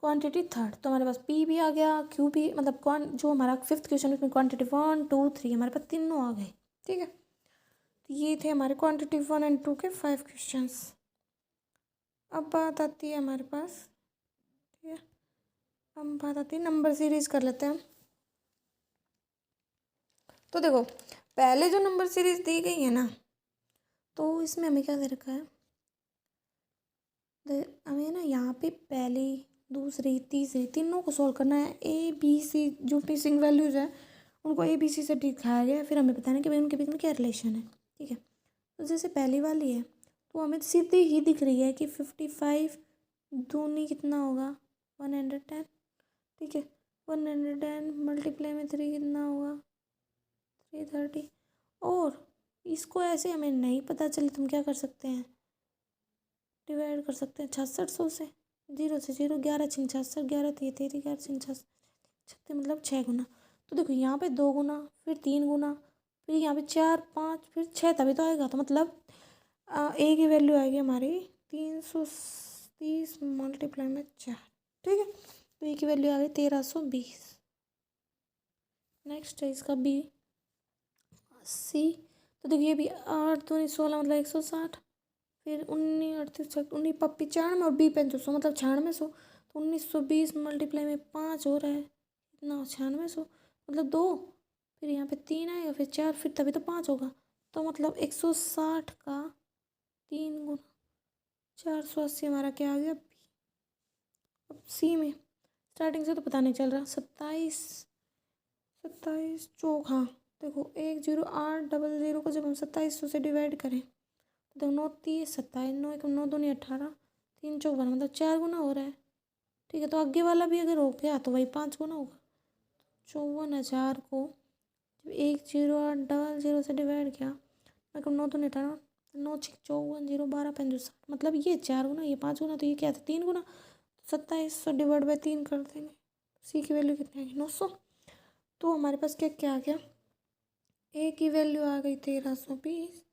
क्वांटिटी थर्ड। तो हमारे पास पी भी आ गया, क्यू भी, मतलब जो हमारा फिफ्थ क्वेश्चन उसमें क्वांटिटी 1 2 3 हमारे पास तीनों आ गए। ठीक है, तो ये थे हमारे क्वांटिटी 1 और 2 के 5 क्वेश्चंस। अब बात आती है हमारे पास, ठीक है, अब बात आती है नंबर सीरीज कर लेते हैं हम। तो देखो, पहले जो नंबर सीरीज दी गई है ना, तो इसमें हमें क्या दे रखा है, हमें ना यहाँ पे पहली दूसरी तीसरी तीनों को सोल्व करना है। ए बी सी जो मिसिंग वैल्यूज़ है उनको ए बी सी से दिखाया गया है, फिर हमें बताना है कि भाई उनके बीच में क्या रिलेशन है। ठीक है, तो जैसे पहली वाली है तो हमें सीधी ही दिख रही है कि 55 दूनी कितना होगा 110। ठीक है, 110 मल्टीप्लाई में 3 कितना होगा 330। और इसको ऐसे हमें नहीं पता चले तो हम क्या कर सकते हैं, डिवाइड कर सकते हैं 6600 से। 0 से 0, 11 छिंग 66, 11 3 13, 11 छिंग 66, 36 मतलब 6 गुना। तो देखो यहाँ पे 2 गुना, फिर 3 गुना, फिर यहाँ पे 4 5, फिर 6 तभी तो आएगा। तो मतलब ए की वैल्यू आएगी हमारी 330 मल्टीप्लाई में 4। ठीक है, तो ए की वैल्यू आ गई 1320। नेक्स्ट है इसका बी सी। तो देखिए भी 8 दूनी 16 मतलब 160, फिर 19 38 19 पप्पी 4 में और बी 500 मतलब 9600। तो 1920 मल्टीप्लाई में 5 हो रहा है कितना 9600 मतलब 2, फिर यहाँ पे 3 आएगा, फिर 4, फिर तभी तो 5 होगा। तो मतलब 160 का 3 गुना 480 हमारा क्या आ गया बी। अब सी में स्टार्टिंग से तो पता नहीं चल रहा, 27 चौक, हाँ देखो 1080 को जब हम 2700 से डिवाइड करें तो देखो 9 30 27, 9 1 9 2 नहीं 18, 3 चौक 12 मतलब 4 गुना हो रहा है। ठीक है, तो आगे वाला भी अगर हो गया तो वही 5 गुना होगा। 54,000 को जब 1080 से डिवाइड किया, मैं कहूँ 9 2 नहीं 18, 9 6 54 0 12 65 मतलब ये 4 गुना ये 5 गुना, तो ये क्या था 3 गुना। 2700 डिवाइड बाई 3 कर देंगे, सी की वैल्यू कितनी आएगी 900। तो हमारे पास क्या क्या आ गया, ए की वैल्यू आ गई 1320,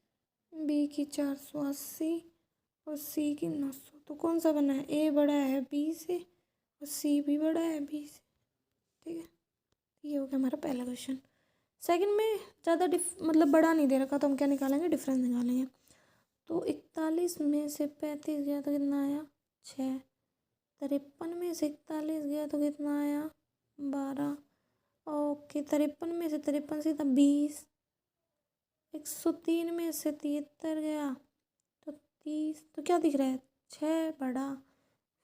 बी की 480 और सी की 900। तो कौन सा बना है, ए बड़ा है बी से और सी भी बड़ा है बी से। ठीक है, ये हो गया हमारा पहला क्वेश्चन। सेकंड में ज़्यादा मतलब बड़ा नहीं दे रखा, तो हम क्या निकालेंगे, डिफरेंस निकालेंगे। तो 41 में से 35 गया तो कितना आया 6, 53 में से 41 गया तो कितना आया 12, ओके 53 में से 53 सीधा 20, 103 में से 73 गया तो 30। तो क्या दिख रहा है 6 बड़ा,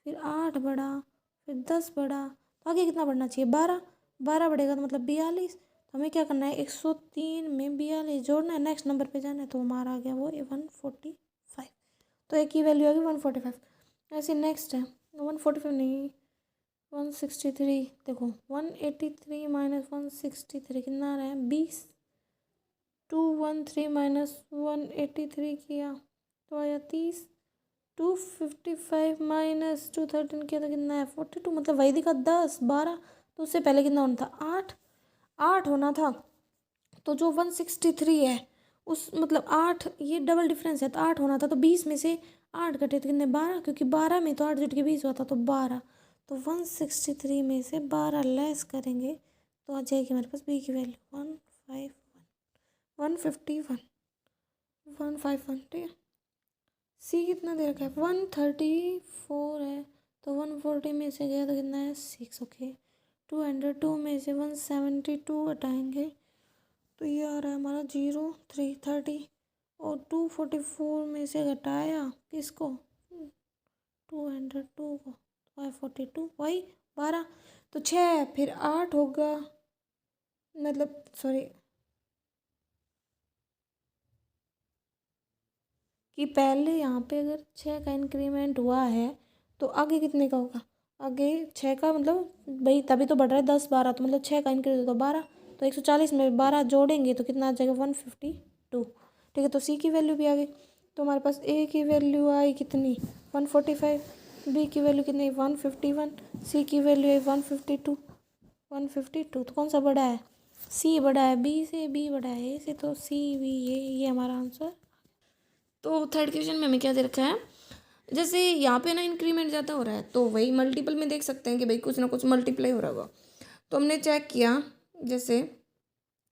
फिर 8 बड़ा, फिर 10 बड़ा, तो आगे कितना बढ़ना चाहिए 12, 12 बढ़ेगा तो मतलब 42। तो हमें क्या करना है 103 में 42 जोड़ना है, नेक्स्ट नंबर पे जाना है, तो हमारा आ गया वो 145। तो एक की वैल्यू आ गई 145। ऐसे नेक्स्ट है 145 नहीं 163। देखो 183 माइनस 163 कितना आ रहा है 20, 213 माइनस 183 किया तो आया 30, 255 माइनस 213 किया तो कितना है 42 मतलब वही दिखा 10 12। तो उससे पहले कितना होना था 8 होना था। तो जो 163 है उस मतलब 8, ये डबल डिफरेंस है तो 8 होना था। तो 20 में से 8 घटे तो कितने 12, क्योंकि 12 में तो 8 जुट के 20 होता तो 12। तो 163 में से 12 लेस करेंगे तो आ जाएगी हमारे पास बी की वैल्यू 151 151। ठीक है, सी कितना दे रखा है 134 है, तो 140 में से गया तो कितना है 6। ओके, 202 में से 172 हटाएंगे तो ये आ रहा है हमारा 0 330, और 244 में से घटाया किसको 202 को 542 वही 12। तो 6 फिर 8 होगा, मतलब सॉरी कि पहले यहाँ पे अगर 6 का इंक्रीमेंट हुआ है तो आगे कितने का होगा, आगे 6 का मतलब भाई तभी तो बढ़ रहा है 10 12, तो मतलब 6 का इंक्रीज होगा 12। तो 140 में 12 जोड़ेंगे तो कितना आ जाएगा 152। ठीक है, तो सी की वैल्यू भी आ गई। तो हमारे पास ए की वैल्यू आई कितनी 145, बी की वैल्यू कितनी 151, सी की वैल्यू आई 152। तो कौन सा बड़ा है, सी बड़ा है बी से, बी बड़ा है ए से, तो सी बी ये हमारा आंसर। तो थर्ड क्वेश्चन में हमें क्या दे रखा है, जैसे यहाँ पे ना इंक्रीमेंट ज़्यादा हो रहा है तो वही मल्टीपल में देख सकते हैं कि भाई कुछ ना कुछ मल्टीप्लाई हो रहा होगा। तो हमने चेक किया, जैसे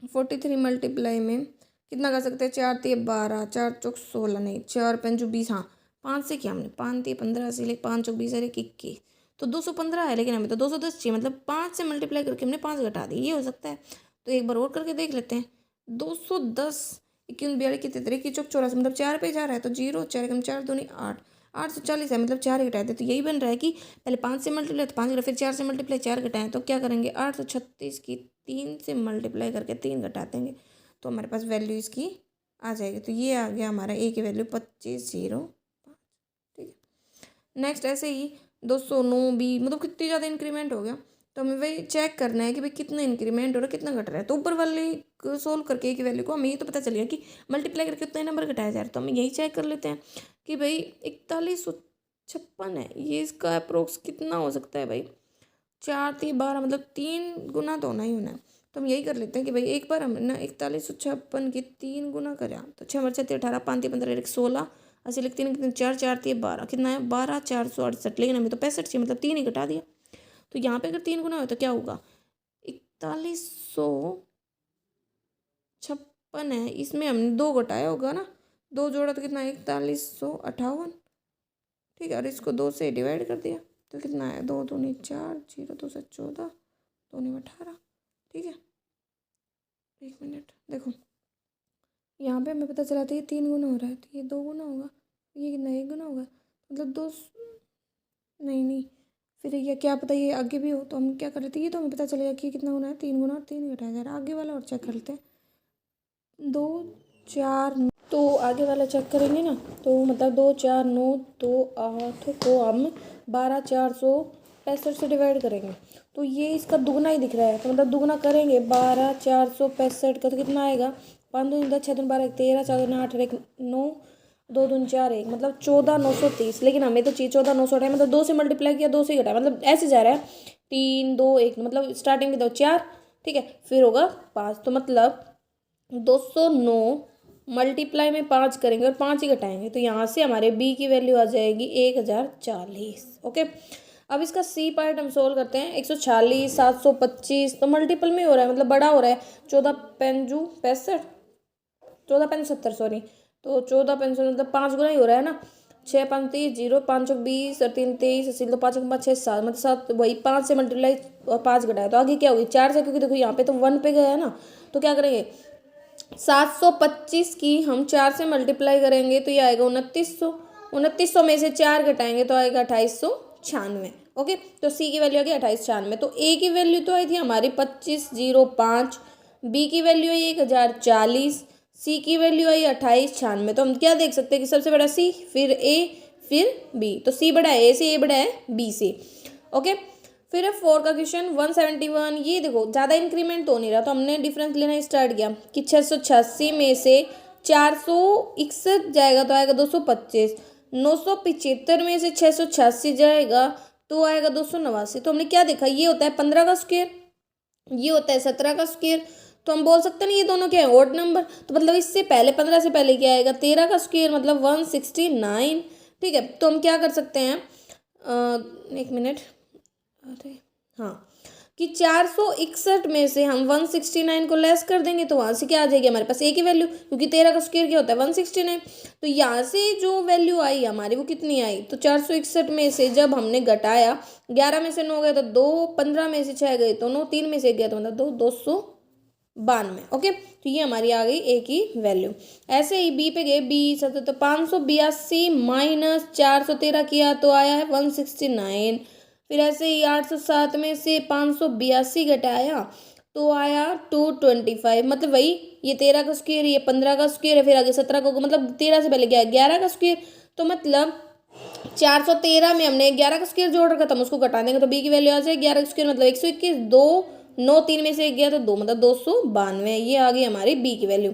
43 मल्टीप्लाई में कितना कर सकते हैं, 4×3 = 12, 4×4 = 16, नहीं 4×5 = 20, हाँ 5 से किया हमने, 5×3 = 15, इसीलिए 5×4 = 20 और 21, तो 215 है, लेकिन हमें तो 210 चाहिए, मतलब 5 से मल्टीप्लाई करके हमने 5 घटा दी, ये हो सकता है। तो एक बार और करके देख लेते हैं। 210 21 42 कितने 3 की 84, मतलब 4 पे जा रहा है तो 0, 4 × 4 = 8, 840 है, मतलब 4 घटाए थे, तो यही बन रहा है कि पहले 5 से मल्टीप्लाई तो 5 घटा, फिर 4 से मल्टीप्लाई 4 घटाएं, तो क्या करेंगे 836 की 3 से मल्टीप्लाई करके 3 घटा देंगे, तो हमारे पास वैल्यू इसकी आ जाएगी। तो ये आ गया हमारा ए की वैल्यू 2505। ठीक है, नेक्स्ट ऐसे ही 209 भी, मतलब कितनी ज़्यादा इंक्रीमेंट हो गया, तो हमें वही चेक करना है कि भाई कितना इंक्रीमेंट हो रहा है, कितना घट रहा है। तो ऊपर वाले को सोल्व करके ए की वैल्यू को हमें ये तो पता चल गया कि मल्टीप्लाई करके कितने नंबर घटाया जा रहा है, तो हम यही चेक कर लेते हैं कि भाई 4156 है, ये इसका अप्रोक्स कितना हो सकता है भाई, 4×3 = 12, मतलब 3 गुना तो होना ही होना है। तो हम यही कर लेते हैं कि भाई एक बार हमने ना 4156 की 3 गुना करा, तो 6×4 = 18, 5×3 = 16, 80 लिखते हैं कितने 4 4 × 12 कितना है 12 468, लेकिन हमें तो 65 चाहिए, मतलब 3 ही घटा दिया। तो यहाँ पे अगर 3 गुना हो तो क्या होगा, 4156 है, इसमें हमने 2 घटाया होगा ना, 2 जोड़ा तो कितना है 4158। ठीक है, और इसको 2 से डिवाइड कर दिया तो कितना है 2 दूनी 4, 0 2 से 14, 2 9 18। ठीक है, एक मिनट देखो, यहाँ पे हमें पता चला था ये 3 गुना हो रहा है, तो ये 2 गुना होगा, ये कितना 1 गुना होगा, मतलब 2, नहीं नहीं, फिर ये क्या पता ये आगे भी हो, तो हम क्या कर लेते हैं, ये तो हमें पता चलेगा कि कितना गुना है 3 गुना, और 3 घटाया जा रहा है। आगे वाला और चेक कर लेते हैं, 2 4, तो आगे वाला चेक करेंगे ना, तो मतलब 2 4 9 2 8 को हम 12 465 से डिवाइड करेंगे, तो ये इसका दुगना ही दिख रहा है, तो मतलब दुगना करेंगे 12 465 का, तो कितना आएगा 5 दूनी 10, 6 दूनी 12, 13, 4 दूनी 8, 1 9, 2 दूनी 4 1, मतलब 14 930, लेकिन हमें तो चाहिए 14 928, मतलब 2 से मल्टीप्लाई किया 2 से घटाया, मतलब ऐसे जा रहा है 3 2 1, मतलब स्टार्टिंग में तो 4, ठीक है, फिर होगा 5, तो मतलब 209 मल्टीप्लाई में 5 करेंगे और 5 ही घटाएंगे, तो यहाँ से हमारे बी की वैल्यू आ जाएगी 1040। ओके, अब इसका सी पार्ट हम सोल्व करते हैं। 146 725 तो मल्टीपल में हो रहा है, मतलब बड़ा हो रहा है, 14×5 = 65, 14×5 = 70 सॉरी, तो 14×5 मतलब 5 गुना ही हो रहा है ना, 6×5 = 30, 0 5 × 20 और 3 23, अस्सी, तो 5 × 5 = 6 7, मतलब 7, वही 5 से मल्टीप्लाई और 5 घटाया, तो आगे क्या होगी 4 से, क्योंकि देखो यहाँ पे तो 1 पे गया है ना, तो क्या करेंगे 725 की हम 4 से मल्टीप्लाई करेंगे तो ये आएगा 2900, 2900 में से 4 घटाएंगे तो आएगा 2896। ओके, तो सी की वैल्यू आ गई 2896। तो ए की वैल्यू तो आई थी हमारी 2505, बी की वैल्यू आई 1040, सी की वैल्यू आई 2896। तो हम क्या देख सकते हैं कि सबसे बड़ा सी, फिर ए, फिर बी, तो सी बड़ा है ए से, ए बड़ा है बी से। ओके, फिर है 4 का क्वेश्चन 171, ये देखो ज़्यादा इंक्रीमेंट तो नहीं रहा, तो हमने डिफरेंस लेना स्टार्ट किया कि 686 में से 461 जाएगा तो आएगा 225, 975 में से 686 जाएगा तो आएगा 289। तो हमने क्या देखा, ये होता है 15 का स्क्वायर, ये होता है 17 का स्क्वायर, तो हम बोल सकते हैं ना ये दोनों क्या है ऑड नंबर, तो मतलब इससे पहले 15 से पहले क्या आएगा 13 का स्क्वायर, मतलब 169। ठीक है, तो हम क्या कर सकते हैं, एक मिनट, अरे हाँ, कि 461 में से हम 169 को लेस कर देंगे तो वहाँ से क्या आ जाएगी हमारे पास ए की वैल्यू, क्योंकि 13 का स्क्वायर क्या होता है 169। तो यहाँ से जो वैल्यू आई हमारी वो कितनी आई, तो 461 में से जब हमने घटाया 11 में से 9 गए तो 2, 15 में से 6 गए तो 9, 3 में से 1 गया तो मतलब 2, 292। ओके, तो ये हमारी आ गई ए की वैल्यू। ऐसे ही बी पे गए, बी सब तो 582 माइनस 413 किया तो आया है 169। फिर ऐसे ही 807 में से 582 घटाया तो आया 225, मतलब वही ये 13 का स्क्वायर, ये 15 का स्क्वायर है, फिर आगे 17 का, मतलब 13 से पहले क्या है 11 का स्क्वायर, तो मतलब 413 में हमने 11 का स्क्वायर जोड़ रखा था, हम उसको घटा देंगे तो बी की वैल्यू आ जाएगी 11 का स्क्वायर मतलब 121, 2 9 3 में से 1 गया तो 2, मतलब 292, ये आ गई हमारी बी की वैल्यू।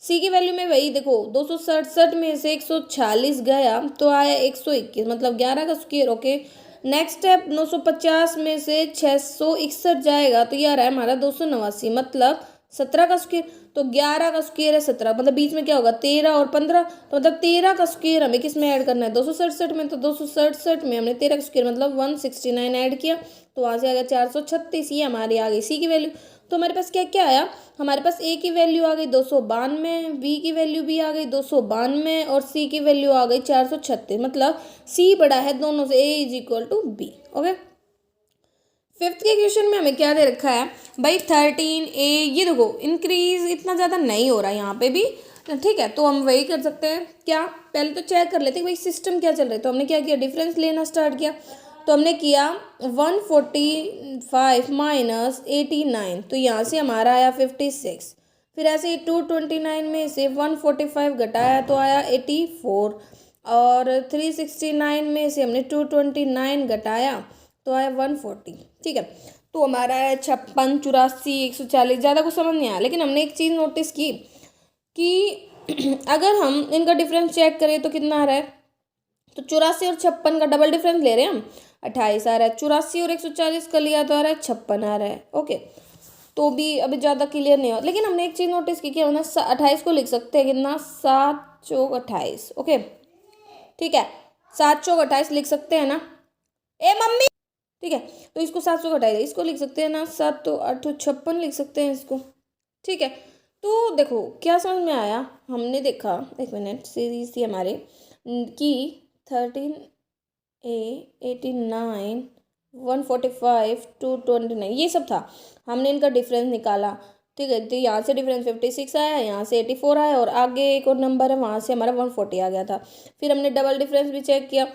सी की वैल्यू में वही देखो 267 में से 146 गया तो आया 121, मतलब 11 का स्क्वायर। ओके, नेक्स्ट स्टेप 950 में से 661 जाएगा तो ये आ रहा है हमारा 289, मतलब 17 का स्क्वायर, तो 11 का स्क्वायर है 17, मतलब बीच में क्या होगा 13 और 15, तो मतलब 13 का स्क्वायर हमें किस में ऐड करना है 267 में, तो 267 में हमने 13 का स्क्वायर मतलब 169 ऐड किया, तो वहाँ से आ गया 436, ये हमारी आ गई सी की वैल्यू। तो हमारे पास क्या क्या आया, हमारे पास ए की वैल्यू आ गई 292, बी की वैल्यू भी आ गई 292 और सी की वैल्यू आ गई 436, मतलब सी बड़ा है दोनों से, A is equal to B. Okay, fifth के क्वेश्चन में हमें क्या दे रखा है भाई 13a, ये देखो इंक्रीज इतना ज़्यादा नहीं हो रहा है यहाँ पे भी, ठीक है, तो हम वही कर सकते हैं क्या, पहले तो चेक कर लेते हैं भाई सिस्टम क्या चल रहा है। तो हमने क्या किया, डिफरेंस लेना स्टार्ट किया, तो हमने किया 145 माइनस 89, तो यहाँ से हमारा आया 56, फिर ऐसे ही 229 में से 145 घटाया तो आया 84, और 369 में से हमने 229 घटाया तो आया 140, ठीक है। तो हमारा है 56, 84, 140, ज़्यादा कुछ समझ नहीं आया, लेकिन हमने एक चीज़ नोटिस की कि अगर हम इनका डिफरेंस चेक करें तो कितना आ रहा है, तो 84 और 56 का डबल डिफरेंस ले रहे हैं हम, 28 आ रहा है, 84 और 140 का लिया तो आ रहा है 56 आ रहा है। ओके, तो भी अभी ज़्यादा क्लियर नहीं हो, लेकिन हमने एक चीज़ नोटिस की कि हम 28 को लिख सकते हैं कितना, 7 चौक 28। ओके, ठीक है, 7 चौक 28 लिख सकते हैं ना, ए मम्मी, ठीक है, तो इसको 7 से घटाइए, इसको लिख सकते हैं ना 7 तो 8 56 लिख सकते हैं इसको, ठीक है। तो देखो क्या समझ में आया, हमने देखा, एक मिनट, सीरीज थी हमारे कि 13a 89 145 229 ये सब था, हमने इनका डिफरेंस निकाला, ठीक है, तो यहाँ से डिफरेंस 56 आया, यहाँ से 84 आया, और आगे एक और नंबर है वहाँ से हमारा 140 आ गया था। फिर हमने डबल डिफरेंस भी चेक किया,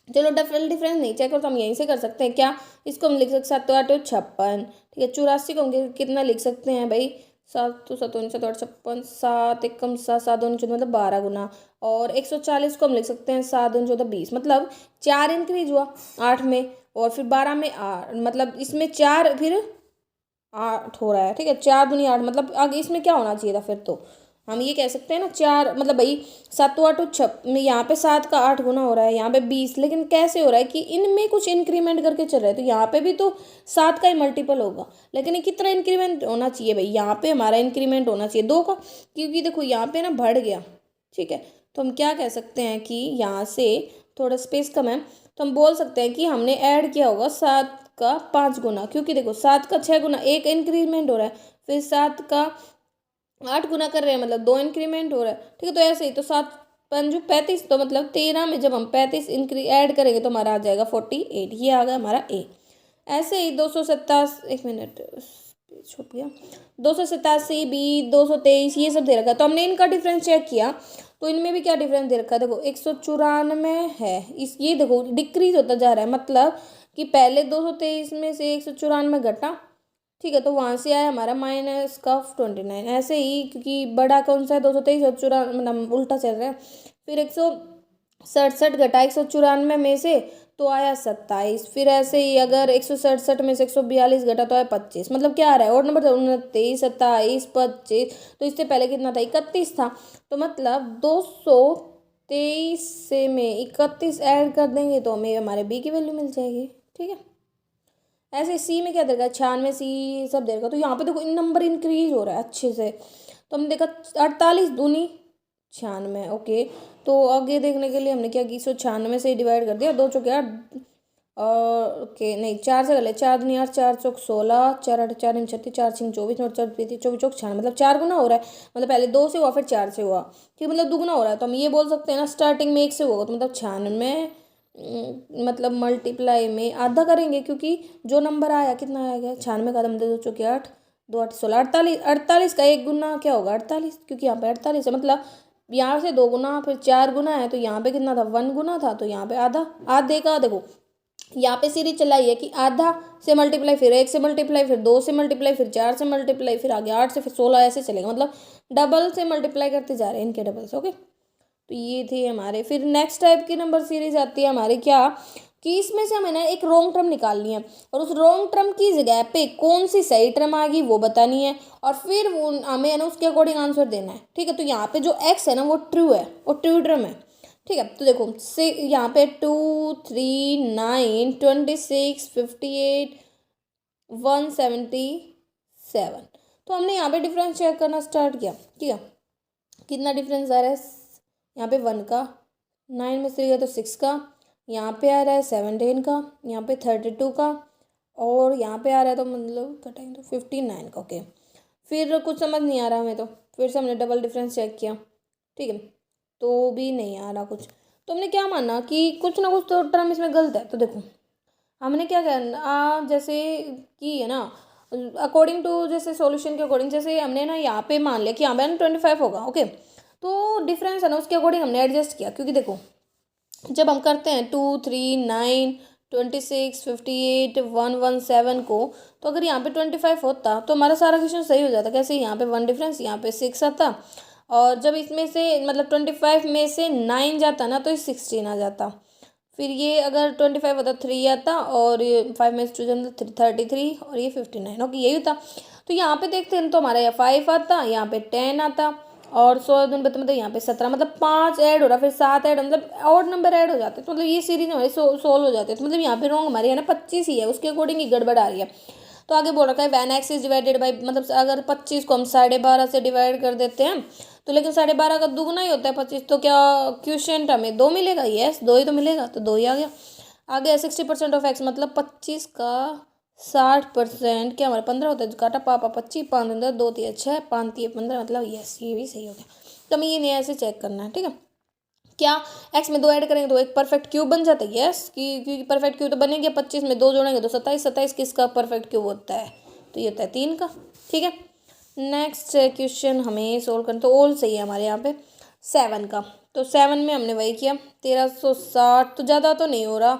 चलो डबल डिफरेंस नहीं चेक करो तो हम यहीं से कर सकते हैं क्या, इसको हम लिख सकते 7 8 56, ठीक है, 84 को हम कितना लिख सकते हैं भाई, 7 तो 7 7 8 56, 7 एकम 7 7 2 14 मतलब 12 गुना, और 140 को हम लिख सकते हैं 7 2 14 20, मतलब 4 इंक्रीज हुआ 8 में, और फिर 12 में 8, मतलब इसमें 4 फिर 8 हो रहा है, ठीक है, 4 दूनी 8, मतलब आगे इसमें क्या होना चाहिए था, फिर तो हम ये कह सकते हैं ना 4, मतलब भाई 7 8 छप में यहाँ पे 7 का 8 गुना हो रहा है, यहाँ पे 20, लेकिन कैसे हो रहा है कि इनमें कुछ इंक्रीमेंट करके चल रहा है, तो यहाँ पे भी तो 7 का ही मल्टीपल होगा, लेकिन ये कितना इंक्रीमेंट होना चाहिए भाई, यहाँ पे हमारा इंक्रीमेंट होना चाहिए 2 का, क्योंकि देखो यहाँ पे ना बढ़ गया, ठीक है। तो हम क्या कह सकते हैं कि यहाँ से थोड़ा स्पेस कम है, तो हम बोल सकते हैं कि हमने ऐड किया होगा 7 का 5 गुना, क्योंकि देखो 7 का 6 गुना एक इंक्रीमेंट हो रहा है, फिर 7 का 8 गुना कर रहे हैं मतलब 2 इंक्रीमेंट हो रहा है, ठीक है। तो ऐसे ही तो 7 पंजू 35, तो मतलब 13 में जब हम 35 ऐड करेंगे तो हमारा आ जाएगा 48, ये आ गया हमारा ए। ऐसे ही 287, एक मिनट छुप गया, 287 बी 223 ये सब दे रखा है, तो हमने इनका डिफरेंस चेक किया, तो इनमें भी क्या डिफरेंस दे रखा है, देखो 194 है, इस ये देखो डिक्रीज होता जा रहा है, मतलब कि पहले 223 में से 194 घटा, ठीक है, तो वहाँ से आया हमारा माइनस का 29, ऐसे ही क्योंकि बड़ा कौन सा है 223 और 94, मतलब उल्टा चल रहा है, फिर 167 घटा 194 में से तो आया 27, फिर ऐसे ही अगर 167 में से 142 घटा तो आया 25, मतलब क्या आ रहा है और नंबर 29 27 25, तो इससे पहले कितना था 31 था, तो मतलब 223 से में 31 ऐड कर देंगे तो हमें हमारे बी की वैल्यू मिल जाएगी, ठीक है। ऐसे सी में क्या देगा 96 सी सब देगा, तो यहाँ पे देखो इन नंबर इंक्रीज हो रहा है अच्छे से, तो हमने देखा 48 दूनी 96। ओके, तो आगे देखने के लिए हमने क्या की 196 से डिवाइड कर दिया, 2 चौके 8, और ओके नहीं 4 से कर ले, 4 दूनी 8, 4 चौक 16, 4 8 4 36, 4 6 24, और 4 24 24 चौक 96, मतलब 4 गुना हो रहा है, मतलब पहले 2 से हुआ फिर 4 से हुआ, ठीक, मतलब दुगुना हो रहा है, तो हम ये बोल सकते हैं ना स्टार्टिंग में 1 से होगा, तो मतलब 96 मतलब मल्टीप्लाई में आधा करेंगे, क्योंकि जो नंबर आया कितना आएगा 96 का, मतलब 2 चौके 8 2 8 16, 48 48 का 1 गुना क्या होगा 48, क्योंकि यहाँ पे 48 है, मतलब यहाँ से 2 गुना फिर 4 गुना है, तो यहाँ पे कितना था 1 गुना था, तो यहाँ पे आधा, आधे का देखो यहाँ पे सीरीज चलाई है कि आधा से मल्टीप्लाई, फिर 1 से मल्टीप्लाई, फिर 2 से मल्टीप्लाई, फिर 4 से मल्टीप्लाई, फिर आगे 8 से, फिर 16, ऐसे चलेगा, मतलब डबल से मल्टीप्लाई करते जा रहे हैं इनके डबल से। ओके, तो ये थे हमारे, फिर नेक्स्ट टाइप की नंबर सीरीज आती है हमारी क्या, कि इसमें से हमें ना एक रॉन्ग टर्म निकालनी है, और उस रॉन्ग टर्म की जगह पे कौन सी सही टर्म आ गई वो बतानी है, और फिर वो हमें है ना उसके अकॉर्डिंग आंसर देना है, ठीक है। तो यहाँ पे जो एक्स है ना वो ट्रू है, वो ट्रू टर्म है, ठीक है। तो देखो से यहाँ पे 2 3 9 26 58 177, तो हमने यहाँ पे डिफरेंस चेक करना स्टार्ट किया, ठीक है। कितना डिफरेंस आ रहा है यहाँ पे 1 का, 9 में से गया तो 6 का, यहाँ पे आ रहा है 17 का, यहाँ पे 32 का, और यहाँ पे आ रहा है तो मतलब कटेंगे तो 59 का। ओके, फिर कुछ समझ नहीं आ रहा हमें, तो फिर से हमने डबल डिफरेंस चेक किया, ठीक है, तो भी नहीं आ रहा कुछ। तो हमने क्या माना कि कुछ ना कुछ तो टर्म इसमें गलत है। तो देखो हमने क्या करना, जैसे कि है ना अकॉर्डिंग टू जैसे सॉल्यूशन के अकॉर्डिंग, जैसे हमने ना यहाँ पे मान लिया कि यहाँ पे ना 25 होगा। ओके, तो डिफरेंस है ना उसके अकॉर्डिंग हमने एडजस्ट किया, क्योंकि देखो जब हम करते हैं 2 3 9 26 58 117 को, तो अगर यहाँ पे 25 होता तो हमारा सारा क्वेश्चन सही हो जाता। कैसे, यहाँ पे 1 डिफरेंस, यहाँ पे 6 आता, और जब इसमें से मतलब 25 में से 9 जाता ना तो ये 16 आ जाता। फिर ये अगर 25 होता 3 आता, और 5 में से 2 जाता 33, और ये 59। ओके, यही होता। तो यहाँ पे देखते हैं तो हमारा यहाँ 5 आता, यहाँ पे 10 आता, और 16 दूनी मतलब यहाँ पे 17, मतलब 5 ऐड हो रहा, फिर 7 ऐड, मतलब ऑड नंबर ऐड हो जाते हैं। तो मतलब ये सीरीज हमारी सोल्व हो जाती है। तो मतलब यहाँ पे रॉन्ग हमारी है ना 25 ही है, उसके अकॉर्डिंग ही गड़बड़ आ रही है। तो आगे बोल रखा है when X is divided by, मतलब अगर 25 को हम 12.5 से डिवाइड कर देते हैं तो, लेकिन 12.5 का दुगना ही होता है 25, तो क्या क्वेश्चन हमें 2 मिलेगा? यस, 2 ही तो मिलेगा, तो 2 ही आ गया। आगे 60% ऑफ एक्स, मतलब 25 का 60%, क्या हमारे 15 होता है, काटा पापा 25, 5 अंदर 2 3 6 5 3 15, मतलब यस ये भी सही हो गया। तो हमें ये नहीं ऐसे चेक करना है, ठीक है। क्या एक्स में 2 ऐड करेंगे तो एक परफेक्ट क्यूब बन जाता है? यस, क्योंकि परफेक्ट क्यूब तो बनेंगे, 25 में 2 जोड़ेंगे तो 27, 27 किसका परफेक्ट क्यूब होता है? तो ये होता है 3 का, ठीक है। नेक्स्ट क्वेश्चन हमें सोल्व करना, तो ऑल सही है हमारे यहाँ पे 7 का। तो 7 में हमने वही किया 1360, तो ज़्यादा तो नहीं हो रहा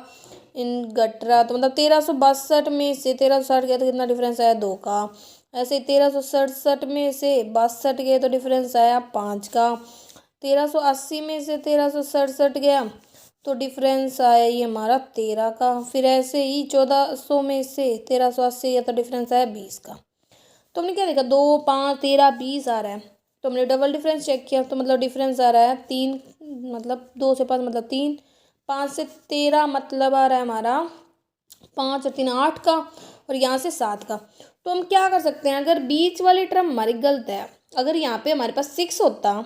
इन गटरा, तो मतलब 1362 में से 1360 गया तो कितना डिफरेंस आया? 2 का। ऐसे 1367 में से 62 गए तो डिफरेंस आया 5 का। 1380 में से 1367 गया तो डिफरेंस आया ये हमारा 13 का। फिर ऐसे ही 1400 में से 1380 गया तो डिफरेंस आया 20 का। तो हमने क्या देखा, 2 5 13 20 आ रहा है, तो हमने डबल डिफरेंस चेक किया, तो मतलब डिफरेंस आ रहा है 3, मतलब 2 से 5 मतलब 3, 5 से 13 मतलब आ रहा है हमारा 5 और 3 8 का, और यहाँ से 7 का। तो हम क्या कर सकते हैं, अगर बीच वाली टर्म हमारी गलत है, अगर यहाँ पे हमारे पास 6 होता,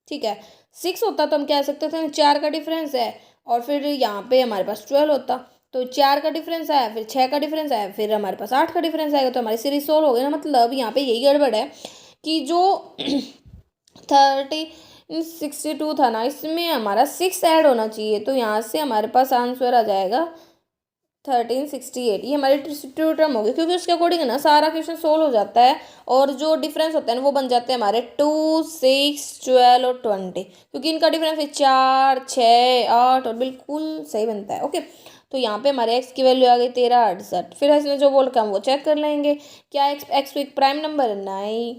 ठीक है, 6 होता तो हम कह सकते थे 4 का डिफरेंस है, और फिर यहाँ पे हमारे पास 12 होता, तो 4 का डिफरेंस आया, फिर 6 का डिफरेंस आया, फिर हमारे पास 8 का डिफरेंस आएगा, तो हमारी सीरीज सोल्व हो गई ना। मतलब यहाँ पे यही गड़बड़ है कि जो 1362 था ना, इसमें हमारा 6 ऐड होना चाहिए, तो यहाँ से हमारे पास आंसर आ जाएगा 1368। ये हमारी ट्रू टर्म होगी, क्योंकि उसके अकॉर्डिंग ना सारा क्वेश्चन सोल्व हो जाता है, और जो डिफरेंस होते हैं ना वो बन जाते हैं हमारे 2 6 12 और 20, क्योंकि इनका डिफरेंस है 4 6 8, और बिल्कुल सही बनता है। ओके, तो यहाँ पे हमारे एक्स की वैल्यू आ गई 1368। फिर इसने जो बोल हम वो चेक कर लेंगे, क्या एक्स को एक प्राइम नंबर है? नहीं।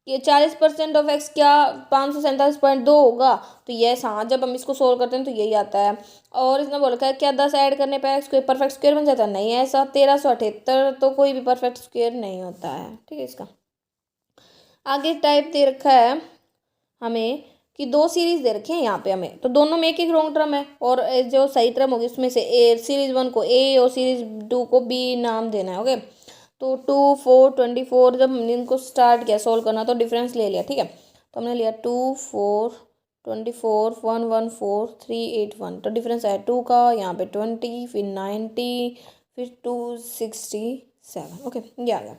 ये 40% ऑफ एक्स क्या 547.2 होगा? तो यस, हाँ, जब हम इसको सोल्व करते हैं तो यही आता है। और इसने बोला है क्या 10 ऐड करने पे एक्स कोई परफेक्ट स्क्वायर बन जाता है? नहीं है ऐसा। 1378 तो कोई भी परफेक्ट स्क्वायर नहीं होता है, ठीक है। इसका आगे टाइप दे रखा है हमें कि 2 सीरीज दे रखे हैं यहाँ पे हमें, तो दोनों में एक एक रॉन्ग टर्म है, और जो सही टर्म होगी उसमें से ए, सीरीज 1 को ए और सीरीज 2 को बी नाम देना है। ओके, तो 2 4 24 जब हमने इनको स्टार्ट किया सोल्व करना तो डिफरेंस ले लिया, ठीक है। तो हमने लिया 2 4 24 1 1 4 3 8 1, तो डिफरेंस आया 2 का, यहाँ पे 20, फिर 90, फिर 267। ओके, ये आ गया।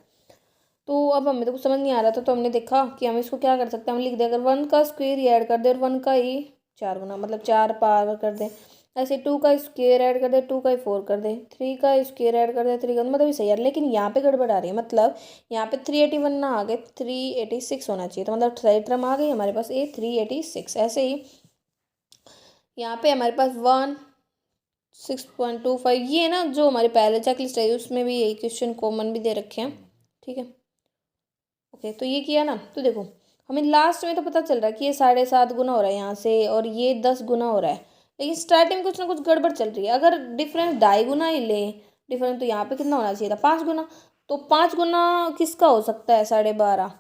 तो अब हमें तो कुछ समझ नहीं आ रहा था, तो हमने देखा कि हम इसको क्या कर सकते हैं, हम लिख दें अगर 1 का स्क्वायर ही ऐड कर दे और 1 का ही 4 गुना, मतलब 4 पावर कर दें। ऐसे 2 का स्क्वायर ऐड कर दे, 2 का ही 4 कर दे, 3 का स्क्वायर ऐड कर दे, 3 का, मतलब सही है। लेकिन यहाँ पे गड़बड़ आ रही है, मतलब यहाँ पे 381 ना आ गए, 386 होना चाहिए, तो मतलब सही टर्म आ गई हमारे पास ए 386। ऐसे ही यहाँ पे हमारे पास 16.25, ये ना जो हमारे पहले चेकलिस्ट है उसमें भी यही क्वेश्चन कॉमन भी दे रखे हैं, ठीक है। ओके, तो ये किया ना, तो देखो हमें लास्ट में तो पता चल रहा है कि ये 7.5 गुना हो रहा है यहाँ से, और ये 10 गुना हो रहा है, लेकिन स्टार्टिंग में कुछ ना कुछ गड़बड़ चल रही है। अगर डिफरेंस 2.5 गुना ही ले डिफरेंस, तो यहाँ पे कितना होना चाहिए था? 5 गुना। तो 5 गुना किसका हो सकता है? 12.5।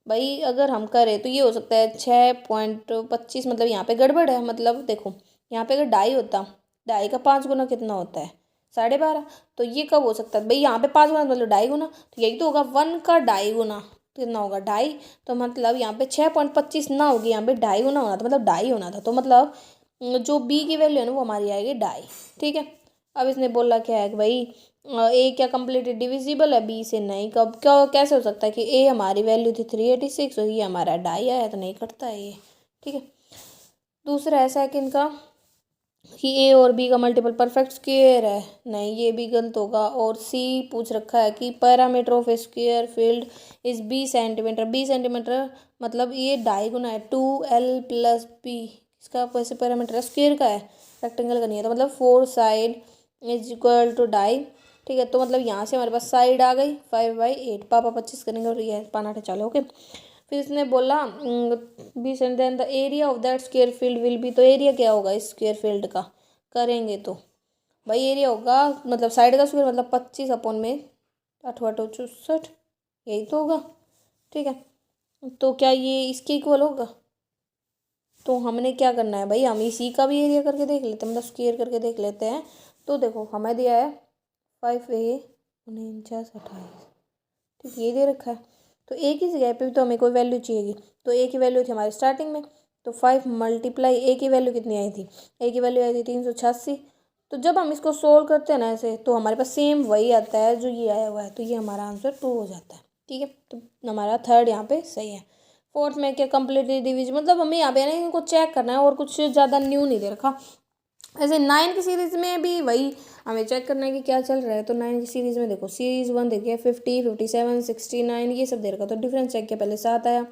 भाई अगर हम करें तो ये हो सकता है 6.25, मतलब यहाँ पे गड़बड़ है। मतलब देखो यहाँ पे अगर 2.5 होता, 2.5 का 5 गुना कितना होता है? 12.5। तो ये कब हो सकता है भाई? यहाँ पे 5 गुना मतलब 2.5 गुना, तो यही तो होगा 1 का 2.5 गुना, कितना होगा 2.5। तो मतलब यहाँ पे 6.25 ना होगी, यहाँ पे 2.5 होना था, मतलब 2.5 होना था। तो मतलब जो बी की वैल्यू है ना वो हमारी आएगी 2.5। ठीक है। अब इसने बोला क्या है कि भाई ए क्या कम्प्लीटली डिविजिबल है बी से, नहीं। कब क्या कैसे हो सकता है कि ए हमारी वैल्यू थी 386 और ये हमारा 2.5 आया, तो नहीं कटता है ये। ठीक है। दूसरा है सेकंड का कि ए और बी का मल्टीपल परफेक्ट स्क्वायर है, नहीं ये भी गलत होगा। और सी पूछ रखा है कि parameter of A square field is 20 centimetre. 20 centimetre मतलब ये 2.5 गुना है 2l+b। इसका वैसे पैरामीटर है, स्क्वायर का है, रेक्टेंगल का नहीं है। तो मतलब 4 साइड इज इक्वल टू 2.5। ठीक है। तो मतलब यहाँ से हमारे पास साइड आ गई 5/8। पापा 25 करेंगे और ये 5 8 चाले। ओके। फिर इसने बोला 20 and then the area of that square field will be. तो एरिया क्या होगा इस स्क्वायर फील्ड का करेंगे तो भाई एरिया होगा मतलब साइड का स्क्वायर मतलब 25 अपॉन में 8 8 64, यही तो होगा। ठीक है। तो क्या ये इसके इक्वल होगा? तो हमने क्या करना है भाई, हम इसी का भी एरिया करके देख लेते हैं, मतलब स्क्वायर करके देख लेते हैं। तो देखो हमें दिया है 5a 49 28। ठीक ये दे रखा है। तो ए की जगह पे भी तो हमें कोई वैल्यू चाहिएगी। तो ए की वैल्यू थी हमारी स्टार्टिंग में, तो 5 मल्टीप्लाई ए की वैल्यू कितनी आई थी? ए की वैल्यू आई थी 386। तो जब हम इसको सोल्व करते हैं ना ऐसे, तो हमारे पास सेम वही आता है जो ये आया हुआ है। तो ये हमारा आंसर 2 हो जाता है। ठीक है। तो हमारा थर्ड यहाँ पे सही है। फोर्थ में क्या कम्प्लीटली डिविजन, मतलब हमें यहाँ पे ना इनको चेक करना है और कुछ ज़्यादा न्यू नहीं दे रखा। ऐसे 9 की सीरीज़ में भी वही हमें चेक करना है कि क्या चल रहा है। तो 9 की सीरीज़ में देखो सीरीज़ 1 देखिए 50 57 69 ये सब दे रखा। तो डिफरेंस चेक किया, पहले 7 आया,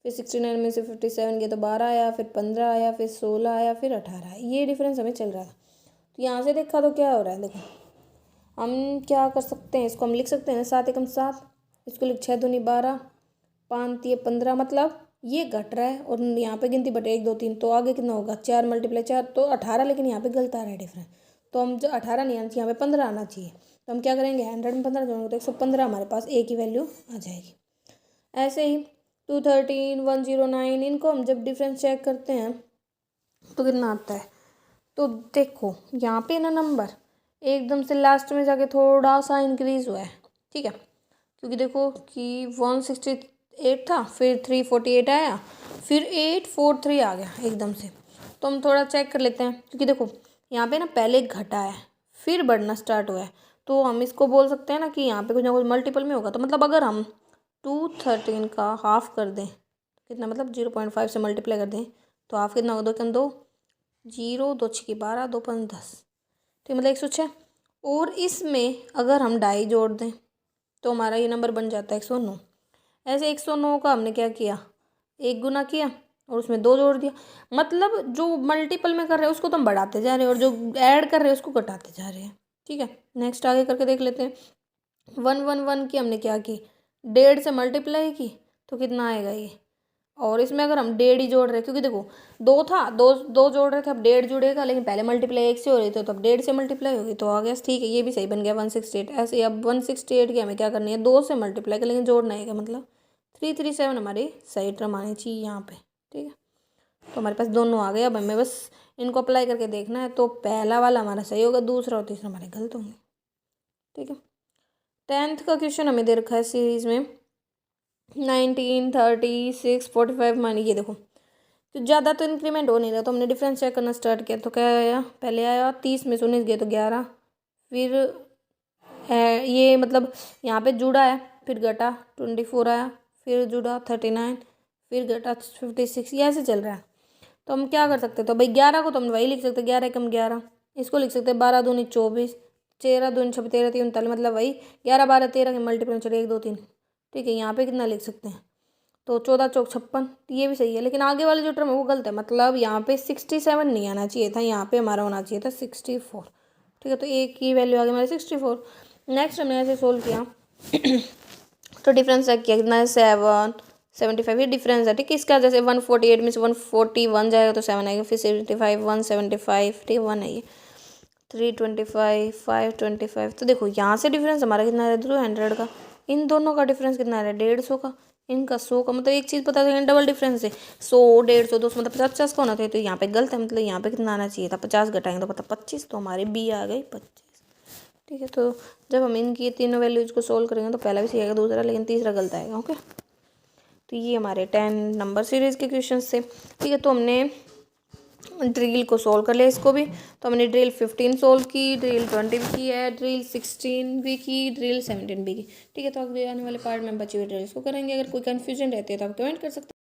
फिर 69 में से 57 गया तो 12 आया, फिर 15 आया, फिर 16 आया, फिर 18 आया। ये डिफरेंस हमें चल रहा था। तो यहाँ से देखा तो क्या हो रहा है, देखो हम क्या कर सकते हैं, इसको हम लिख सकते हैं 7 एकम 7, इसको लिख 6 दूनी 12, 5 3 15, मतलब ये घट रहा है। और यहाँ पे गिनती बटे 1 2 3, तो आगे कितना होगा 4 × 4 तो 18। लेकिन यहाँ पे गलत आ रहा है डिफरेंस। तो हम जो 18 नहीं आना चाहिए, यहाँ पे 15 आना चाहिए। तो हम क्या करेंगे 100 में 15 जोड़ेंगे तो 115 हमारे पास ए की वैल्यू आ जाएगी। ऐसे ही 213 109 इनको हम जब डिफरेंस चेक करते हैं तो कितना आता है। तो देखो यहाँ पे ना नंबर एकदम से लास्ट में जाके थोड़ा सा इंक्रीज हुआ है। ठीक है। क्योंकि देखो कि 168 था, फिर 348 आया, फिर 843 आ गया एकदम से। तो हम थोड़ा चेक कर लेते हैं, क्योंकि देखो यहाँ पे ना पहले घटा है फिर बढ़ना स्टार्ट हुआ है। तो हम इसको बोल सकते हैं ना कि यहाँ पे कुछ ना कुछ मल्टीपल में होगा। तो मतलब अगर हम 213 का हाफ कर दें कितना, मतलब 0.5 से मल्टीप्लाई कर दें तो हाफ कितना होगा, 2 कम 2 0 2 6 12 2 5 10। ठीक मतलब 106। और इसमें अगर हम 2.5 जोड़ दें तो हमारा ये नंबर बन जाता है 109। ऐसे 109 का हमने क्या किया, 1 गुना किया और उसमें 2 जोड़ दिया। मतलब जो मल्टीपल में कर रहे हैं उसको तो हम बढ़ाते जा रहे हैं और जो ऐड कर रहे हैं उसको घटाते जा रहे हैं। ठीक है। नेक्स्ट आगे करके देख लेते हैं। 111 की हमने क्या की, 1.5 से मल्टीप्लाई की तो कितना आएगा ये। और इसमें अगर हम 1.5 ही जोड़ रहे हैं, क्योंकि देखो 2 था, दो जोड़ रहे थे, अब 1.5 जुड़ेगा, लेकिन पहले मल्टीप्लाई 1 से हो रही थी तो अब 1.5 से मल्टीप्लाई होगी तो आ गया। ठीक है ये भी सही बन गया 168। ऐसे ही अब 168 की हमें क्या करनी है, 2 से मल्टीप्लाई कर, लेकिन जोड़ना है क्या, मतलब 337 हमारी सही टर्म आनी चाहिए यहाँ पे। ठीक है। तो हमारे पास दोनों आ गए। अब हमें बस इनको अप्लाई करके देखना है। तो पहला वाला हमारा सही होगा, दूसरा और तीसरा हमारे गलत होंगे। ठीक है। 10th का क्वेश्चन हमें दे रखा है सीरीज में 19 36 45 मानी। ये देखो तो ज़्यादा तो इंक्रीमेंट हो नहीं रहा, तो हमने डिफरेंस चेक करना स्टार्ट किया। तो क्या आया, पहले आया 30 में से 19 गए तो 11, फिर ये मतलब यहाँ पे जुड़ा है, फिर घटा 24 आया, फिर जुड़ा 39, फिर घटा 56, ये ऐसे चल रहा है। तो हम क्या कर सकते, तो भाई 11 को तो हम वही लिख सकते 11 एकम 11, इसको लिख सकते 12 दूनी 24, 13 दूनी 26 13 3 39, मतलब वही 11 12 13 के मल्टीपल में चले 1 2 3। ठीक है। यहाँ पे कितना लिख सकते हैं, तो 14 चौक 56, ये भी सही है। लेकिन आगे वाले जो टर्म है वो गलत है, मतलब यहाँ पे 67 नहीं आना चाहिए था, यहाँ पे हमारा होना चाहिए था 64। ठीक है। तो ए की वैल्यू आ गई हमारी 64। नेक्स्ट हमने ऐसे सोल्व किया तो डिफरेंस चेक किया कितना है 7 75, ये डिफरेंस है। ठीक है। इसका जैसे 148 में से 141 जाएगा तो 7 आएगा, फिर 75 175, ठीक है 1 है ये 325 525। तो देखो यहाँ से डिफरेंस हमारा कितना है 200 का, इन दोनों का डिफरेंस कितना है 150 का, इनका 100 का। मतलब एक चीज़ पता है डबल डिफरेंस है 100 150 200, मतलब 50 50 का होना चाहिए। तो यहाँ पे गलत है, मतलब यहाँ पे कितना आना चाहिए था 50 घटाएंगे तो पता 25, तो हमारे बी आ गई 25। ठीक है। तो जब हम इनकी तीनों वैल्यूज को सोल्व करेंगे तो पहला भी सही आएगा, दूसरा, लेकिन तीसरा गलत आएगा। ओके। तो ये हमारे 10 नंबर सीरीज़ के क्वेश्चन थे। ठीक है, तो हमने ड्रिल को सोल्व कर लिया इसको भी। तो हमने ड्रिल 15 सोल्व की, ड्रिल 20 भी की है, ड्रिल 16 भी की, ड्रिल 17 भी की। ठीक है, तो अगले आने वाले पार्ट में बची हुई ड्रिल्स को करेंगे। अगर कोई कन्फ्यूजन रहती है तो आप कमेंट कर सकते हैं।